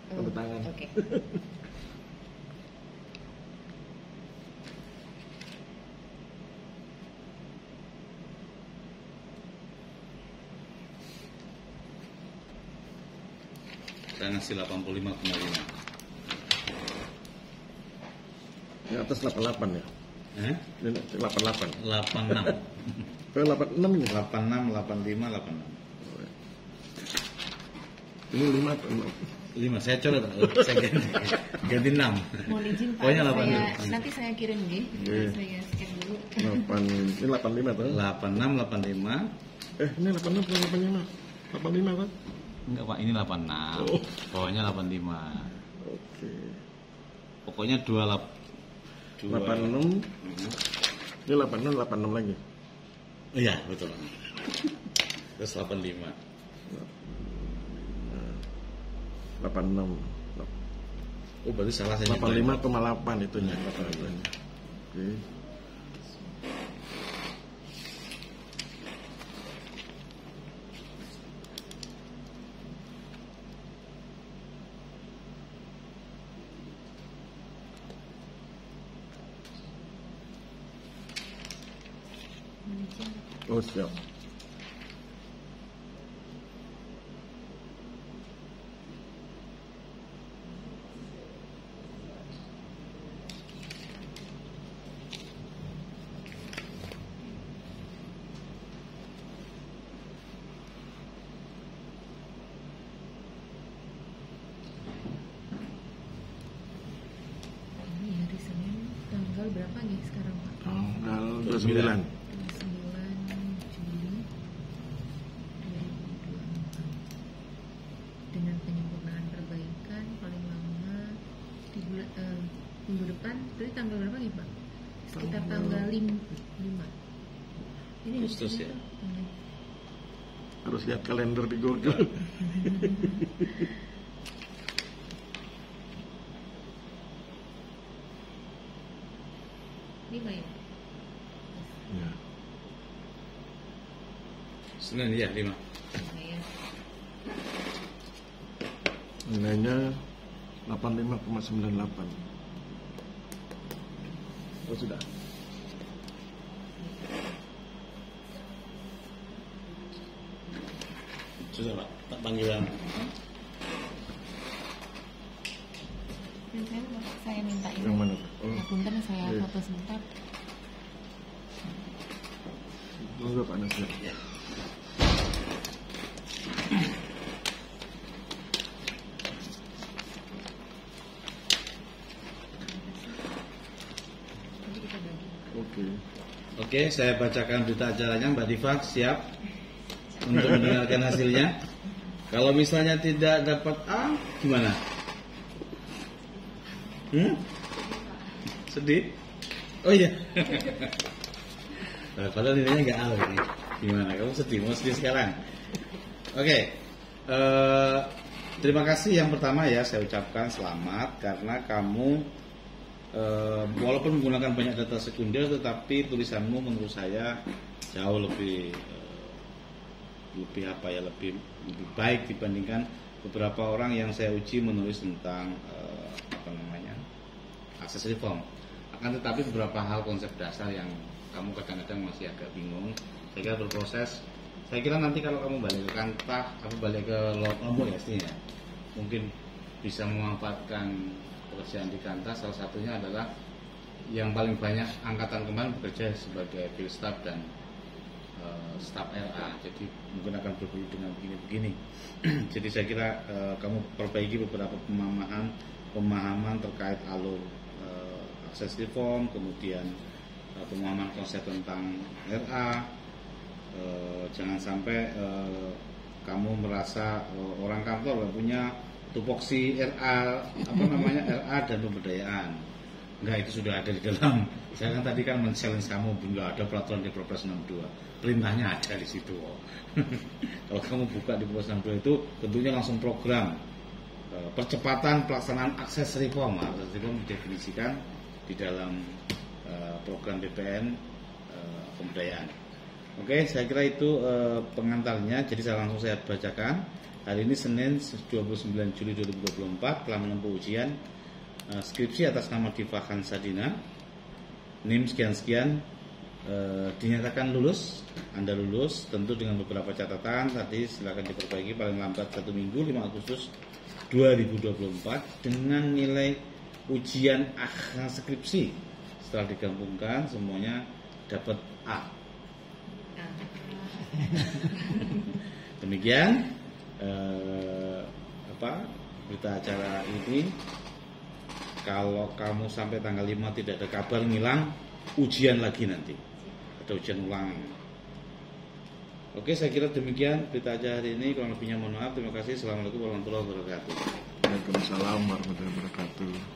Tanda tangan. Oke. Saya ngasih 85,5. Di atas 88 ya. Ini 88. 86. 86 ini. 86, 85, 86. Ini 5 atau 6? 5, saya coret, saya ganti 6. Mohon izin Pak, Pokoknya 86. nanti saya kirim nih. Oke. Saya scan dulu. 8, ini 85 tuh. 86, 85. Ini 86 atau 85? 85 kan? Enggak Pak, ini 86. Oh. Bawahnya 85. Oke. Pokoknya 86. Ini 86, 86 lagi. Iya, betul. Terus 85. 86. Oh, berarti salah saya. 85,8 itunya. 85. Oke. Oh, siap. Ini hari Senin tanggal berapa nih sekarang Pak? Tanggal 29. 29. Ini Agustus ya. Harus lihat kalender di Google. Lima ya. Ya. Senin ya 5. Lima ya. Nilainya 85,98. Oh sudah. Sudah Pak, tak panggilan. Dan saya minta ini. Yang mana? Oh, Punten saya iya. foto sebentar. enggak Pak Nasir. Ya. Nanti kita bagi. Oke. Oke, saya bacakan berita acaranya. Mbak Diva siap untuk mendengarkan hasilnya. Kalau misalnya tidak dapat A, gimana? Sedih? Oh iya. Padahal nilainya nggak A loh ini. Gimana? Kamu sedih? Mau sedih sekarang? Oke. Terima kasih yang pertama ya, saya ucapkan selamat karena kamu walaupun menggunakan banyak data sekunder, tetapi tulisanmu menurut saya jauh lebih lebih baik dibandingkan beberapa orang yang saya uji menulis tentang akses reform. Akan tetapi beberapa hal konsep dasar yang kamu kadang-kadang masih agak bingung, saya kira berproses. Saya kira nanti kalau kamu balik ke Kantah, kamu balik ke Lombok ya sini ya, mungkin bisa memanfaatkan pekerjaan di Kantah. Salah satunya adalah yang paling banyak angkatan kemarin bekerja sebagai field staff dan staf RA, jadi mungkin akan berbeda dengan begini-begini. Jadi saya kira kamu perbaiki beberapa pemahaman terkait alur akses reform, kemudian pemahaman konsep tentang RA. Jangan sampai kamu merasa orang kantor nggak punya tupoksi RA RA dan pemberdayaan. Enggak, itu sudah ada di dalam. Saya kan tadi kan men-challenge kamu, enggak ada peraturan di Perpres 62. Perintahnya ada di situ. Kalau kamu buka di Perpres 62 itu tentunya langsung program percepatan pelaksanaan akses reform. Akses reform didefinisikan di dalam program BPN pemberdayaan. Oke, saya kira itu pengantarnya. Jadi langsung saya bacakan. Hari ini Senin 29 Juli 2024 telah menempuh ujian skripsi atas nama Diva Khansadina, NIM sekian-sekian, dinyatakan lulus. Anda lulus tentu dengan beberapa catatan. Tadi silakan diperbaiki paling lambat 1 minggu 5 Agustus 2024 dengan nilai ujian akhir skripsi. Setelah digabungkan semuanya dapat A. Demikian berita acara ini. Kalau kamu sampai tanggal 5 tidak ada kabar ngilang, ujian lagi nanti. Ada ujian ulang. Oke, saya kira demikian berita acara hari ini. Kurang lebihnya mohon maaf. Terima kasih. Assalamualaikum warahmatullahi wabarakatuh. Waalaikumsalam warahmatullahi wabarakatuh.